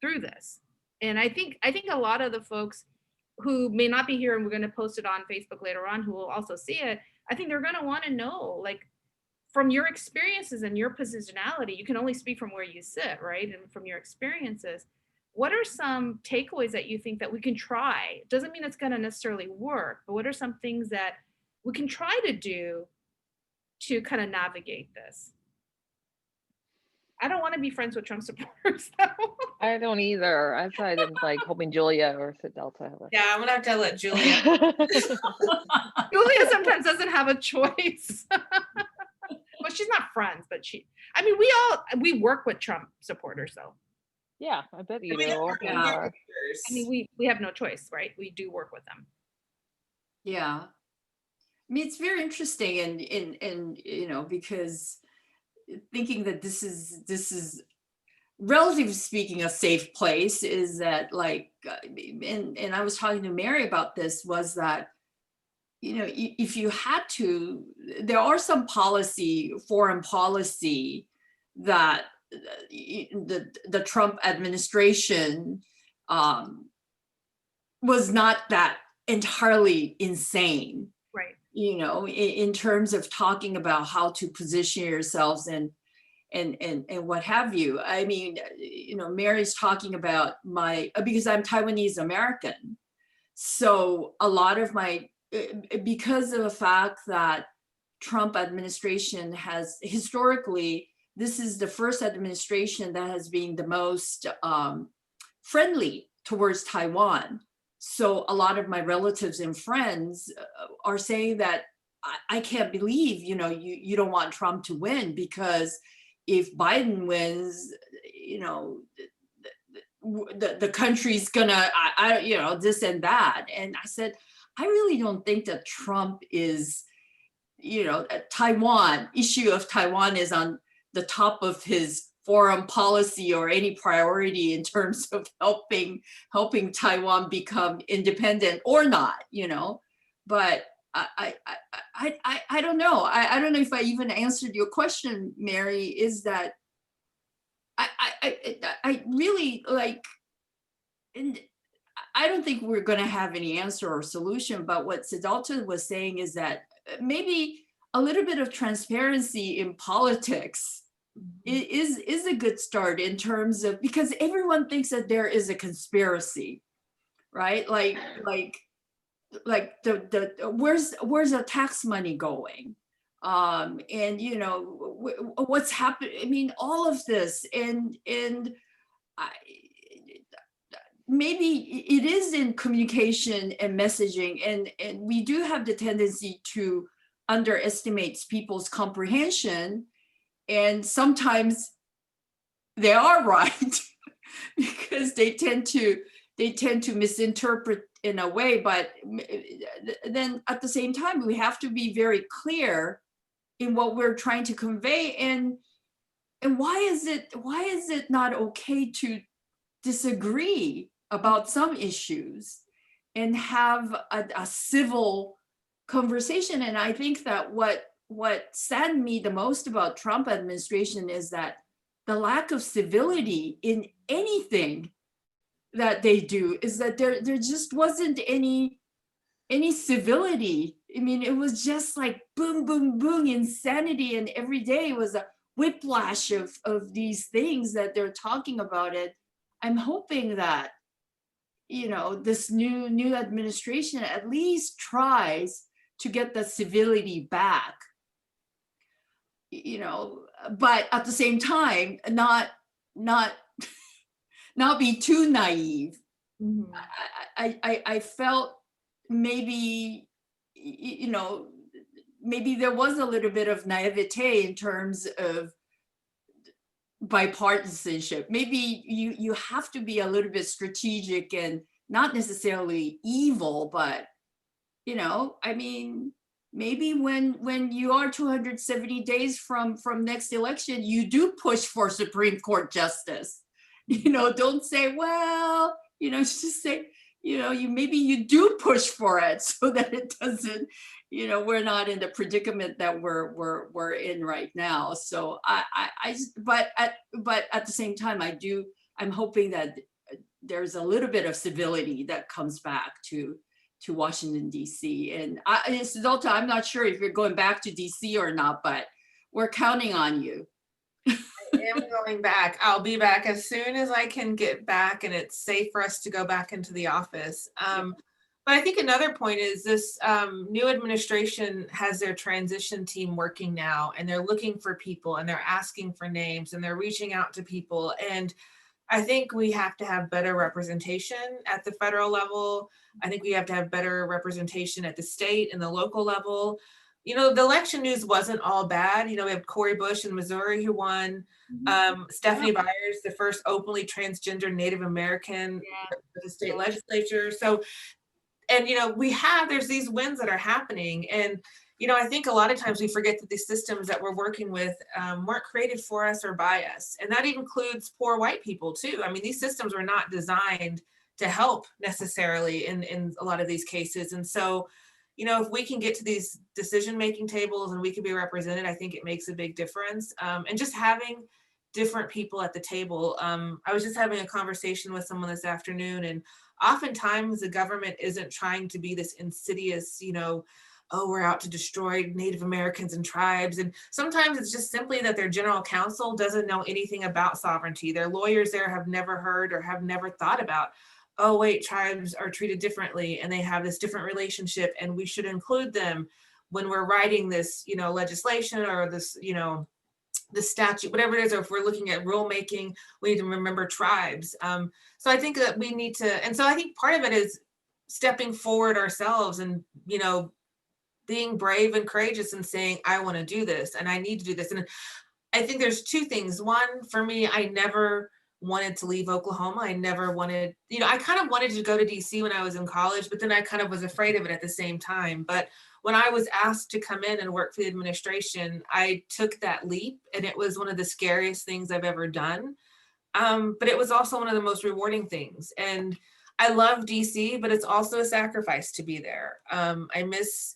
through this? And I think a lot of the folks who may not be here, and we're going to post it on Facebook later on, who will also see it, I think they're going to want to know, like, from your experiences and your positionality, you can only speak from where you sit, right? And from your experiences, what are some takeaways that you think that we can try? It doesn't mean it's going to necessarily work, but what are some things that we can try to do to kind of navigate this? I don't want to be friends with Trump supporters, though. I don't either. That's why I'm like hoping Julia or Sedelta. Yeah, I'm gonna have to let Julia. Julia sometimes doesn't have a choice. Well, she's not friends, but I mean, we work with Trump supporters, though. Yeah, I bet you do. Yeah. I mean, we have no choice, right? We do work with them. Yeah. I mean, it's very interesting, and you know, because thinking that this is relatively speaking a safe place is that, like, and I was talking to Mary about this, was that, you know, if you had to, there are some foreign policy that the Trump administration was not that entirely insane, Right. you know, in terms of talking about how to position yourselves and what have you. I mean, you know, Mary's talking about because I'm Taiwanese American. So a lot of because of the fact that Trump administration has historically, this is the first administration that has been the most friendly towards Taiwan. So a lot of my relatives and friends are saying that I can't believe, you know, you don't want Trump to win, because if Biden wins, you know, the country's gonna, you know, this and that. And I said, I really don't think that Trump is, you know, Taiwan, issue of Taiwan is on the top of his foreign policy or any priority in terms of helping Taiwan become independent or not, you know. But I don't know. I don't know if I even answered your question, Mary. Is that I really like, and I don't think we're going to have any answer or solution. But what Sedelta was saying is that maybe a little bit of transparency in politics is a good start in terms of, because everyone thinks that there is a conspiracy, right? Like the where's the tax money going? And you know, what's happened? I mean, all of this, and maybe it is in communication and messaging, and we do have the tendency to underestimate people's comprehension, and sometimes they are right because they tend to misinterpret in a way. But then at the same time, we have to be very clear in what we're trying to convey, and why is it not okay to disagree about some issues and have a civil conversation. And I think that what saddened me the most about Trump administration is that the lack of civility in anything that they do, is that there just wasn't any civility. I mean, it was just like boom, boom, boom, insanity. And every day was a whiplash of these things that they're talking about it. I'm hoping that, you know, this new administration at least tries to get the civility back, you know, but at the same time, not be too naive. Mhm. I felt maybe, you know, maybe there was a little bit of naivete in terms of bipartisanship. Maybe you have to be a little bit strategic and not necessarily evil, but, you know, I mean, maybe when you are 270 days from next election, you do push for Supreme Court justice. You know, don't say, well, you know, just say, you know, you do push for it so that it doesn't, you know, we're not in the predicament that we're in right now. So but at the same time, I'm hoping that there's a little bit of civility that comes back to Washington, D.C. And Sedelta, I'm not sure if you're going back to D.C. or not, but we're counting on you. I am going back. I'll be back as soon as I can get back and it's safe for us to go back into the office. But I think another point is this new administration has their transition team working now, and they're looking for people and they're asking for names and they're reaching out to people. And I think we have to have better representation at the federal level. I think we have to have better representation at the state and the local level. You know, the election news wasn't all bad. You know, we have Cori Bush in Missouri who won. Stephanie Byers, the first openly transgender Native American for the state legislature. So, and, you know, there's these wins that are happening. And, you know, I think a lot of times we forget that these systems that we're working with weren't created for us or by us. And that includes poor white people too. I mean, these systems were not designed to help necessarily in a lot of these cases. And so, you know, if we can get to these decision-making tables and we can be represented, I think it makes a big difference. And just having different people at the table. I was just having a conversation with someone this afternoon, and oftentimes the government isn't trying to be this insidious, you know, oh, we're out to destroy Native Americans and tribes. And sometimes it's just simply that their general counsel doesn't know anything about sovereignty. Their lawyers there have never heard or have never thought about, oh, wait, tribes are treated differently and they have this different relationship and we should include them when we're writing this, you know, legislation or this, you know, the statute, whatever it is, or if we're looking at rulemaking, we need to remember tribes. So I think that we need to, and so I think part of it is stepping forward ourselves and, you know, being brave and courageous and saying, I want to do this and I need to do this. And I think there's two things. One, for me, I never wanted to leave Oklahoma. I never wanted, you know, I kind of wanted to go to DC when I was in college, but then I kind of was afraid of it at the same time. But when I was asked to come in and work for the administration, I took that leap, and it was one of the scariest things I've ever done. But it was also one of the most rewarding things. And I love DC, but it's also a sacrifice to be there. I miss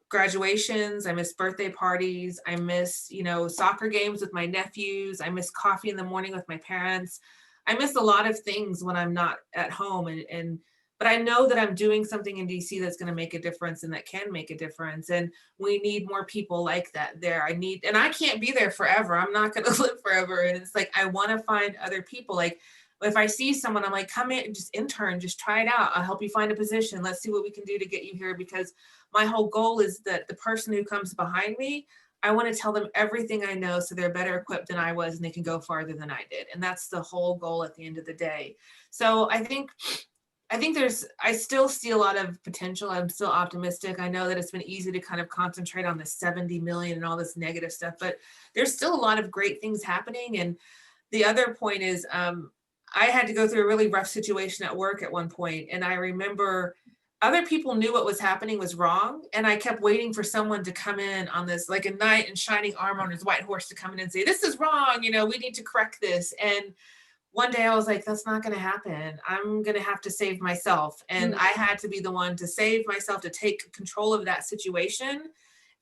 graduations, I miss birthday parties, I miss, you know, soccer games with my nephews, I miss coffee in the morning with my parents. I miss a lot of things when I'm not at home, and but I know that I'm doing something in DC that's going to make a difference and that can make a difference. And we need more people like that there. And I can't be there forever. I'm not going to live forever. And it's like, I want to find other people. Like, if I see someone, I'm like, come in, just intern, just try it out. I'll help you find a position. Let's see what we can do to get you here. Because my whole goal is that the person who comes behind me, I want to tell them everything I know so they're better equipped than I was and they can go farther than I did. And that's the whole goal at the end of the day. So I think I still see a lot of potential. I'm still optimistic. I know that it's been easy to kind of concentrate on the 70 million and all this negative stuff, but there's still a lot of great things happening. And the other point is, I had to go through a really rough situation at work at one point, and I remember other people knew what was happening was wrong, and I kept waiting for someone to come in on this, like a knight in shining armor on his white horse, to come in and say, this is wrong, you know, we need to correct this. And one day I was like, that's not going to happen. I'm going to have to save myself. And I had to be the one to save myself, to take control of that situation.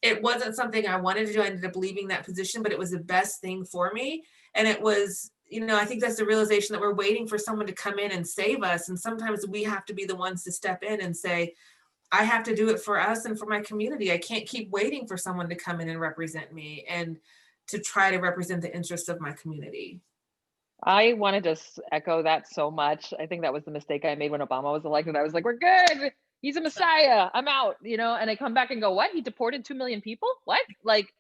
It wasn't something I wanted to do. I ended up leaving that position, but it was the best thing for me. And it was, you know, I think that's the realization that we're waiting for someone to come in and save us. And sometimes we have to be the ones to step in and say, I have to do it for us and for my community. I can't keep waiting for someone to come in and represent me and to try to represent the interests of my community. I wanted to echo that so much. I think that was the mistake I made when Obama was elected. I was like, we're good. He's a messiah. I'm out, you know, and I come back and go, what? He deported 2 million people? What? Like,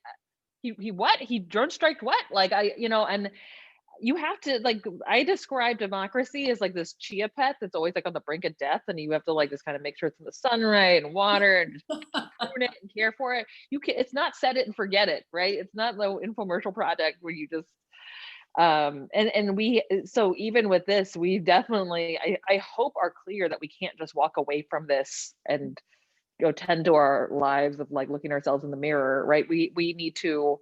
he what? He drone striked what? Like, you know, and you have to, like, I describe democracy as like this chia pet that's always like on the brink of death, and you have to like just kind of make sure it's in the sun right and water and just prune it and care for it. It's not set it and forget it, right? It's not the infomercial project where you just so even with this, we definitely, I hope are clear that we can't just walk away from this and go tend to our lives of like looking ourselves in the mirror, right? We need to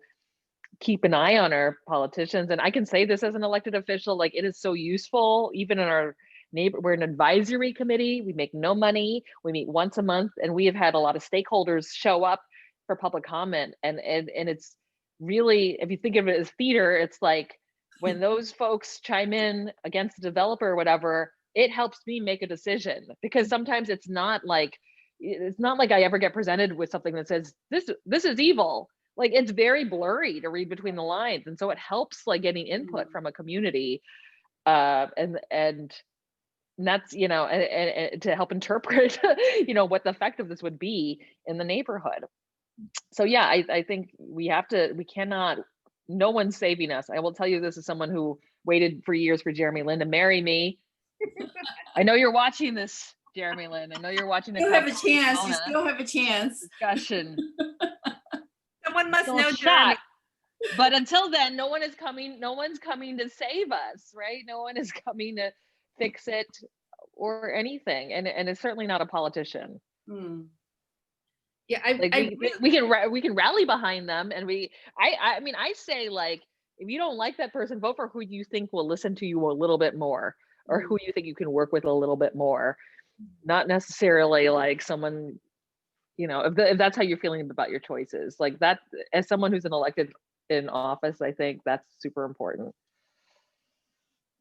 keep an eye on our politicians. And I can say this as an elected official, like, it is so useful, even in our we're an advisory committee, we make no money, we meet once a month, and we have had a lot of stakeholders show up for public comment. And it's really, if you think of it as theater, it's like, when those folks chime in against the developer or whatever, it helps me make a decision, because sometimes it's not like I ever get presented with something that says this is evil. Like, it's very blurry to read between the lines, and so it helps like getting input from a community, and that's, you know, and to help interpret you know, what the effect of this would be in the neighborhood. So yeah, I think we cannot. No one's saving us. I will tell you this as someone who waited for years for Jeremy Lin to marry me. I know you're watching this, Jeremy Lin. I know you're watching You have a chance. You still have a chance. Discussion. Someone must Still know shot. Jeremy. But until then, no one's coming to save us, right? No one is coming to fix it or anything. And it's certainly not a politician. Yeah, we can rally behind them, and I mean, I say, like, if you don't like that person, vote for who you think will listen to you a little bit more, or who you think you can work with a little bit more, not necessarily like someone, you know, if that's how you're feeling about your choices, like that. As someone who's an elected in office, I think that's super important.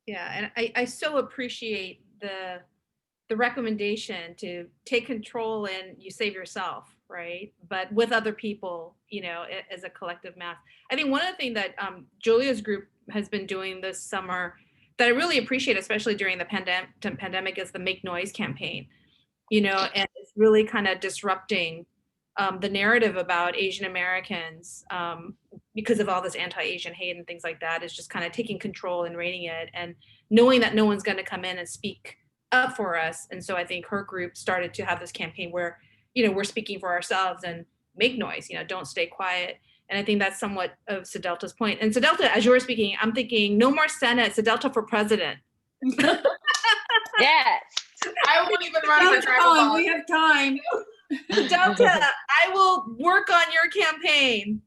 Yeah, and I so appreciate the recommendation to take control and you save yourself, right? But with other people, you know, as a collective mass. I think one of the things that Julia's group has been doing this summer that I really appreciate, especially during the pandemic, is the Make Noise campaign, you know, and it's really kind of disrupting the narrative about Asian Americans because of all this anti-Asian hate and things like that, is just kind of taking control and reigning it, and knowing that no one's going to come in and speak up for us. And so I think her group started to have this campaign where, we're speaking for ourselves and make noise, don't stay quiet. And I think that's somewhat of Sedelta's point. And Sedelta, as you were speaking, I'm thinking no more Senate, Sedelta for president. Yes. I won't even run for tribal we politics. have time. Sedelta, I will work on your campaign.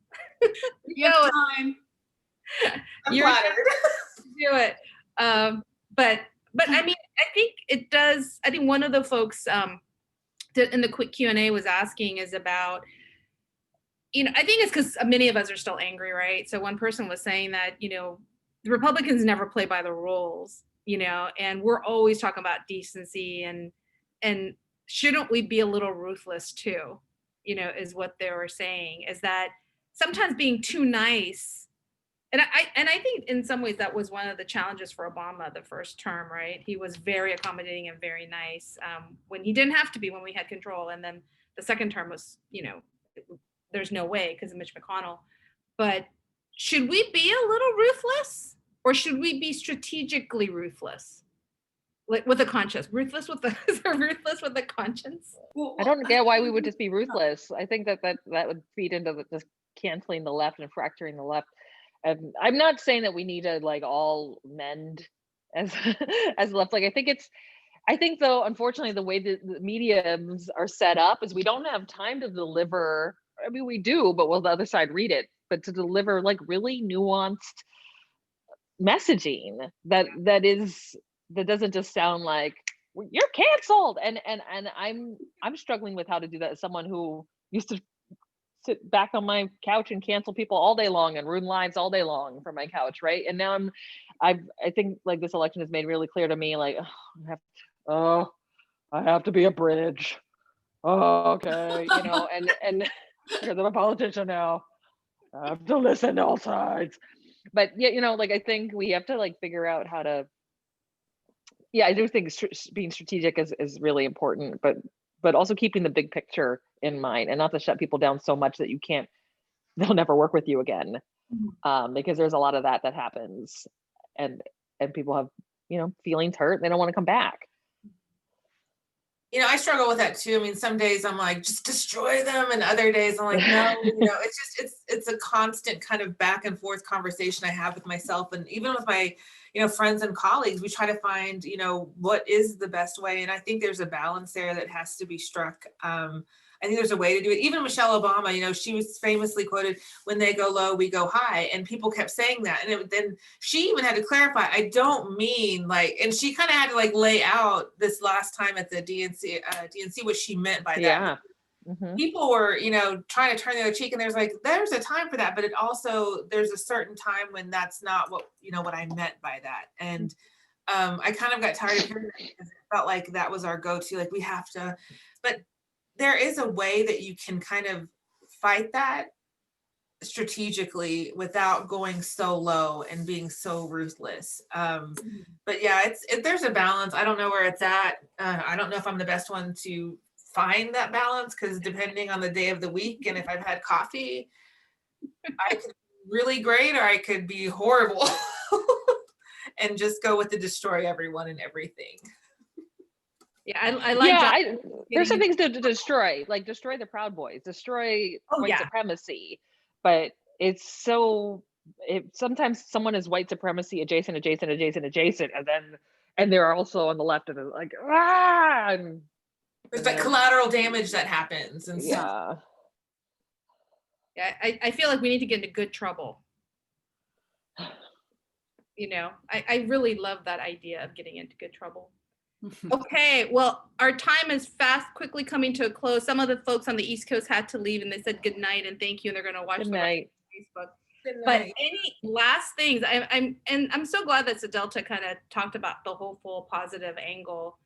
We have time. I'm You're flattered. do it. But I mean, I think it does. I think one of the folks in the quick Q&A was asking is about, I think it's because many of us are still angry, right? So one person was saying that, the Republicans never play by the rules, and we're always talking about decency and shouldn't we be a little ruthless too, is what they were saying, is that sometimes being too nice. And I think in some ways that was one of the challenges for Obama the first term, right? He was very accommodating and very nice when he didn't have to be, when we had control. And then the second term was, there's no way because of Mitch McConnell. But should we be a little ruthless, or should we be strategically ruthless? Like with a conscience, ruthless with a conscience. I don't get why we would just be ruthless. I think that would feed into just canceling the left and fracturing the left. And I'm not saying that we need to like all mend as left. Like I think though, unfortunately, the way the mediums are set up is we don't have time to deliver. I mean, we do, but will the other side read it? But to deliver like really nuanced messaging that doesn't just sound like you're canceled. And I'm struggling with how to do that as someone who used to sit back on my couch and cancel people all day long and ruin lives all day long from my couch, right? And now I think like this election has made really clear to me, like, I have to be a bridge. Oh, okay, and because I'm a politician now, I have to listen to all sides. But yeah, like I think we have to like figure out how to. Yeah, I do think being strategic is really important, but also keeping the big picture in mind and not to shut people down so much that they'll never work with you again. Because there's a lot of that happens, and people have, feelings hurt. They don't want to come back. I struggle with that too. I mean, some days I'm like, just destroy them. And other days I'm like, no, it's a constant kind of back and forth conversation I have with myself. And even with my, friends and colleagues, we try to find, what is the best way. And I think there's a balance there that has to be struck. I think there's a way to do it. Even Michelle Obama, she was famously quoted, when they go low, we go high. And people kept saying that. And then she even had to clarify, I don't mean like, and she kind of had to like lay out this last time at the DNC what she meant by that. Yeah. Mm-hmm. People were, trying to turn the other cheek, and there's a time for that, but there's a certain time when that's not what I meant by that. And I kind of got tired of hearing that because it felt like that was our go-to, like we have to, but there is a way that you can kind of fight that strategically without going so low and being so ruthless. But yeah, there's a balance. I don't know where it's at. I don't know if I'm the best one to find that balance, because depending on the day of the week and if I've had coffee, I could be really great or I could be horrible and just go with the destroy everyone and everything. Yeah, I like there's some things to destroy, like destroy the Proud Boys, destroy white supremacy. But it's sometimes someone is white supremacy adjacent, and they're also on the left and like, there's like collateral damage that happens and stuff. Yeah, I feel like we need to get into good trouble. I really love that idea of getting into good trouble. Okay, well, our time is quickly coming to a close. Some of the folks on the East Coast had to leave and they said good night and thank you, and they're going to watch the rest of Facebook. But any last things? I'm so glad that Sedelta kind of talked about the hopeful, positive angle,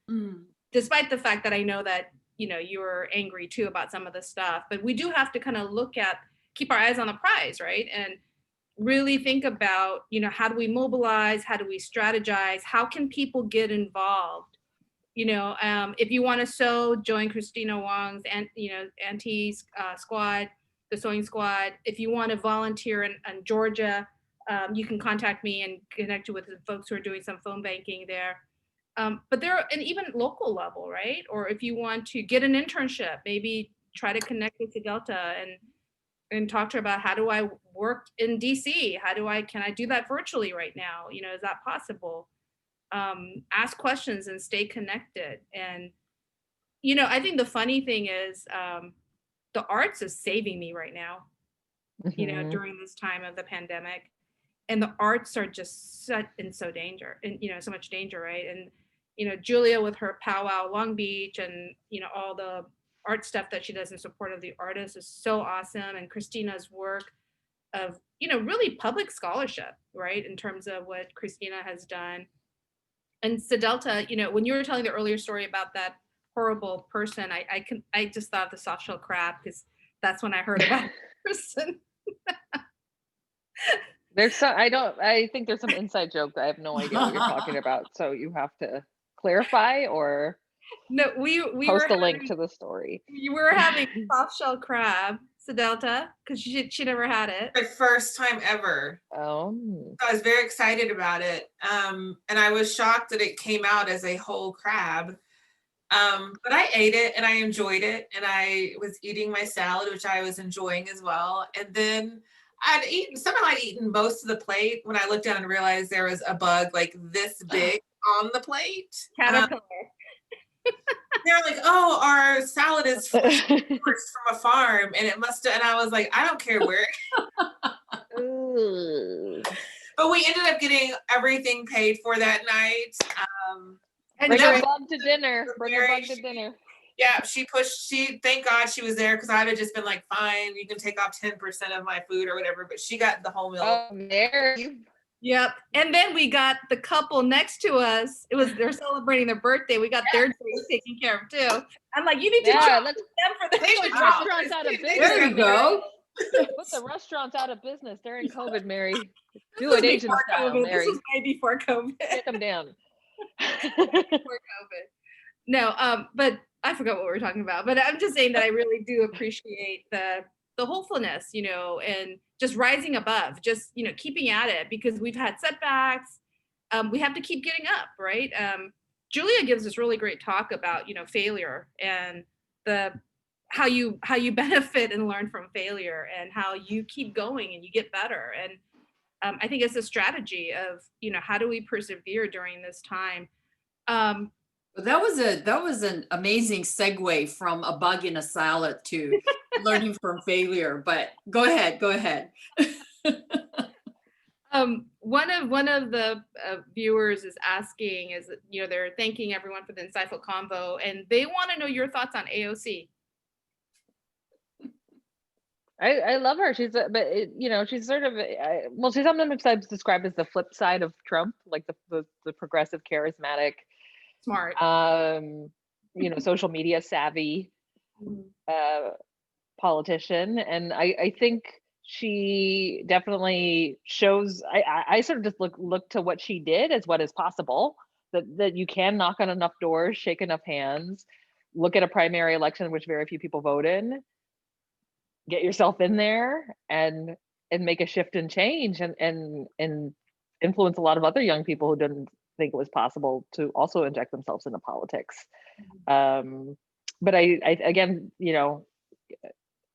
despite the fact that I know that you were angry too about some of the stuff. But we do have to kind of keep our eyes on the prize, right? And really think about how do we mobilize? How do we strategize? How can people get involved? If you want to sew, join Kristina Wong's Anti Squad. the Sewing Squad. If you want to volunteer in Georgia, you can contact me and connect you with the folks who are doing some phone banking there. But there are, and even local level, right? Or if you want to get an internship, maybe try to connect with Sedelta and talk to her about, how do I work in DC? Can I do that virtually right now? You know, is that possible? Ask questions and stay connected. And, you know, I think the funny thing is, the arts is saving me right now, you know, during this time of the pandemic. And the arts are just so much danger, right? And, you know, Julia with her powwow Long Beach and, you know, all the art stuff that she does in support of the artists is so awesome. And Kristina's work of, you know, really public scholarship, right? In terms of what Kristina has done. And Sedelta, you know, when you were telling the earlier story about that horrible person, I just thought of the soft shell crab, because that's when I heard about the person. I think there's some inside joke that I have no idea what you're talking about. So you have to clarify or No, we post were a link to the story. You were having soft shell crab, Sedelta, because she never had it. My first time ever. Oh. So I was very excited about it. And I was shocked that it came out as a whole crab. But I ate it and I enjoyed it. And I was eating my salad, which I was enjoying as well. And then I'd eaten most of the plate when I looked down and realized there was a bug like this big on the plate. Caterpillar. They're like, oh, our salad is sourced from a farm, and it must have, and I was like, I don't care where. But we ended up getting everything paid for that night. And Bring Joey- a bug to dinner. Bring a bug to dinner. Yeah, thank God she was there, because I would have just been like, fine, you can take off 10% of my food or whatever, but she got the whole meal. Oh, there you. Yep. And then we got the couple next to us. They're celebrating their birthday. We got their day taken care of too. I'm like, you need to talk to them for the They should Put restaurants out of business. There you go. Put the restaurants out of business during COVID, Mary. Do it Asian style, COVID. Mary. This was way before COVID. Take them down. Before COVID. No, but I forgot what we were talking about. But I'm just saying that I really do appreciate the hopefulness, you know, and just rising above, just, you know, keeping at it, because we've had setbacks. We have to keep getting up, right? Julia gives this really great talk about, you know, failure and how you benefit and learn from failure, and how you keep going and you get better. And I think it's a strategy of, you know, how do we persevere during this time? That was an amazing segue from a bug in a salad to learning from failure. But go ahead. One of the viewers is asking, you know, they're thanking everyone for the insightful convo, and they want to know your thoughts on AOC. I love her. She's she's sort of she's sometimes described as the flip side of Trump, like the progressive, charismatic, Smart, social media savvy politician. And I think she definitely shows, I sort of just look to what she did as what is possible, that you can knock on enough doors, shake enough hands, look at a primary election in which very few people vote in, get yourself in there and make a shift and change, and influence a lot of other young people who didn't think it was possible to also inject themselves into politics. But I again, you know,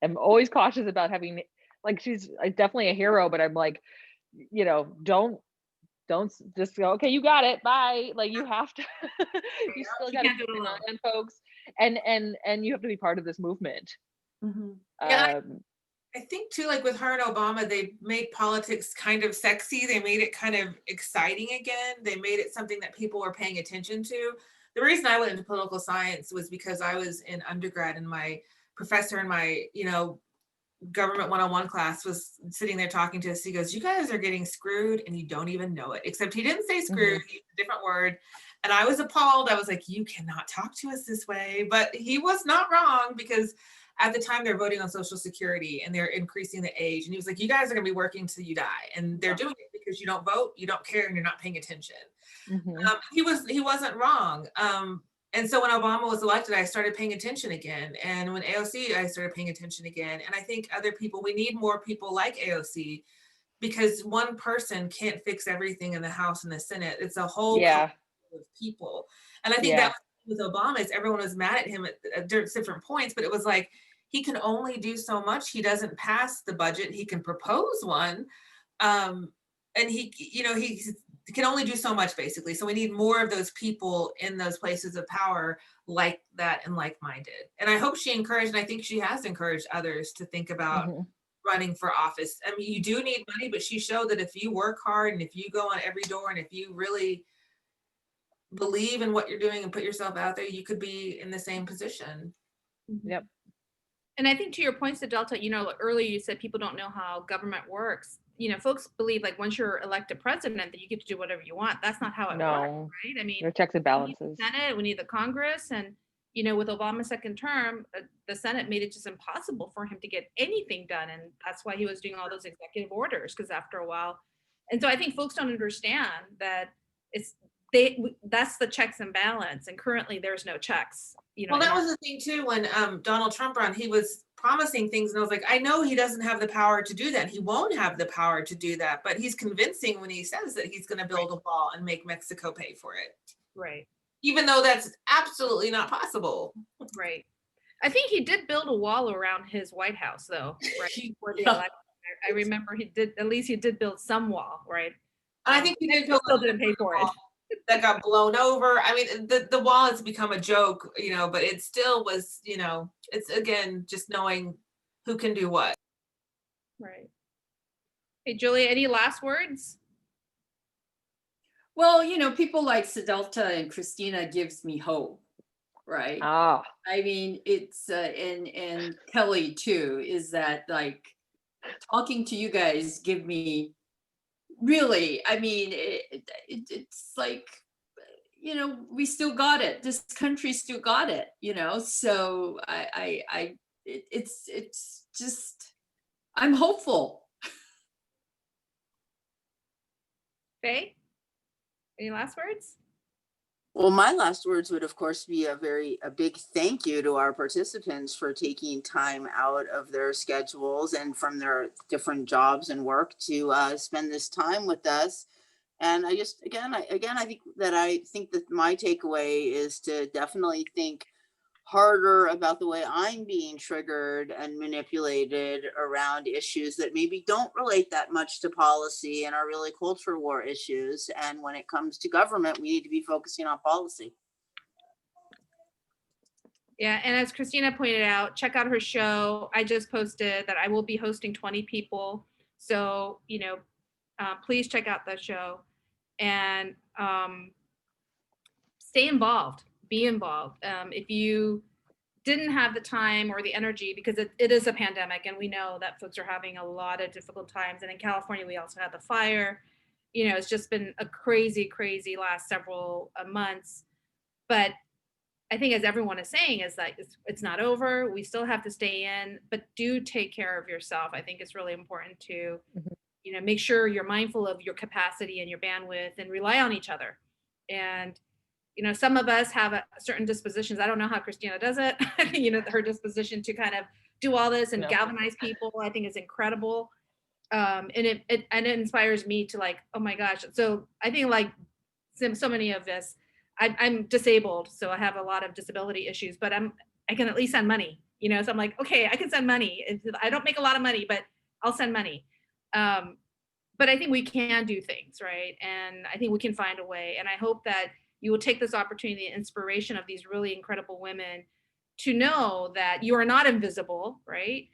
I'm always cautious about having, like, she's definitely a hero, but I'm like, you know, don't just go, okay, you got it, bye. Like, you have to, you still got to keep an eye on folks, and you have to be part of this movement. Mm-hmm. Yeah, I think too, like with her and Obama, they made politics kind of sexy. They made it kind of exciting again. They made it something that people were paying attention to. The reason I went into political science was because I was in undergrad, and my professor in my, you know, government 101 class was sitting there talking to us. He goes, you guys are getting screwed and you don't even know it. Except he didn't say screwed, he used a different word. And I was appalled. I was like, you cannot talk to us this way. But he was not wrong, because at the time they're voting on Social Security and they're increasing the age. And he was like, you guys are gonna be working till you die. And they're doing it because you don't vote, you don't care, and you're not paying attention. He wasn't wrong. And so when Obama was elected, I started paying attention again. And when AOC, I started paying attention again. And I think other people, we need more people like AOC, because one person can't fix everything in the House and the Senate. It's a whole Yeah. of people. And I think Yeah. that was with Obama, is everyone was mad at him at different points, but it was like, he can only do so much. He doesn't pass the budget. He can propose one. And he can only do so much, basically. So we need more of those people in those places of power like that and like-minded. And I hope she encouraged, and I think she has encouraged others to think about running for office. I mean, you do need money, but she showed that if you work hard and if you go on every door and if you really believe in what you're doing and put yourself out there, you could be in the same position. Yep. And I think to your point, Sedelta, you know, earlier you said people don't know how government works. You know, folks believe like once you're elected president that you get to do whatever you want. That's not how it works, right? I mean, No checks and we need balances. the Senate, we need the Congress, and you know, with Obama's second term, the Senate made it just impossible for him to get anything done, and that's why he was doing all those executive orders. Because after a while, and so I think folks don't understand that that's the checks and balance, and currently there's no checks. You know, well, that was the thing too, when Donald Trump ran, he was promising things, and I was like, I know he doesn't have the power to do that. He won't have the power to do that, but he's convincing when he says that he's going to build a wall and make Mexico pay for it. right. Even though that's absolutely not possible. Right. I think he did build a wall around his White House, though, right? Before the election. I remember he did, at least he did build some wall, right? I think he did still didn't pay for it. That got blown over. I mean, the wall has become a joke, you know, but it still was, you know, it's again, just knowing who can do what. Right. Hey, Julia, any last words? Well, you know, people like Sedelta and Kristina gives me hope, right? Ah, I mean, it's and Kelly too, is that like talking to you guys give me really, I mean, it's like, you know, we still got it. This country still got it, you know. So it's just, I'm hopeful. Faye, any last words? Well, my last words would, of course, be a big thank you to our participants for taking time out of their schedules and from their different jobs and work to spend this time with us. And I just, I think that my takeaway is to definitely think harder about the way I'm being triggered and manipulated around issues that maybe don't relate that much to policy and are really culture war issues. And when it comes to government, we need to be focusing on policy. Yeah, and as Kristina pointed out, check out her show. I just posted that I will be hosting 20 people. So, you know, please check out that show and stay involved, be involved. If you didn't have the time or the energy, because it is a pandemic and we know that folks are having a lot of difficult times. And in California, we also had the fire. You know, it's just been a crazy last several months. But I think as everyone is saying is that it's not over. We still have to stay in, but do take care of yourself. I think it's really important to, you know, make sure you're mindful of your capacity and your bandwidth and rely on each other. And, you know, some of us have certain dispositions. I don't know how Kristina does it. You know, her disposition to kind of do all this and galvanize people, I think is incredible. And it inspires me to like, oh my gosh. So I think like so many of us, I'm disabled, so I have a lot of disability issues, but I can at least send money, you know. So I'm like, okay, I can send money. I don't make a lot of money, but I'll send money. But I think we can do things, right? And I think we can find a way. And I hope that you will take this opportunity and inspiration of these really incredible women to know that you are not invisible, right?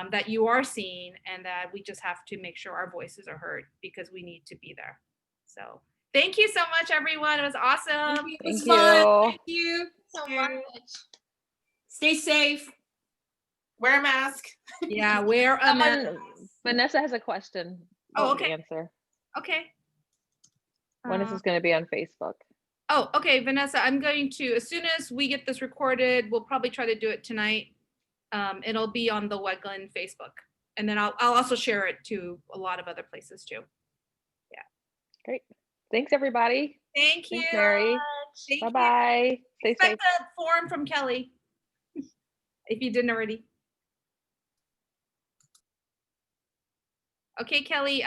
That you are seen, and that we just have to make sure our voices are heard because we need to be there. So. Thank you so much, everyone. It was awesome. thank you. Thank you So much. Stay safe. Wear a mask. Yeah, wear a mask. Vanessa has a question. Oh, to okay. Answer. Okay. When is this going to be on Facebook? Oh, okay, Vanessa, I'm going to, as soon as we get this recorded, we'll probably try to do it tonight. It'll be on the Wegland Facebook. And then I'll also share it to a lot of other places too. Yeah. Great. Thanks, everybody. Thank you. Thanks, Mary. Thank you. Bye-bye. Stay Expect safe. a form from Kelly, if you didn't already. Okay, Kelly,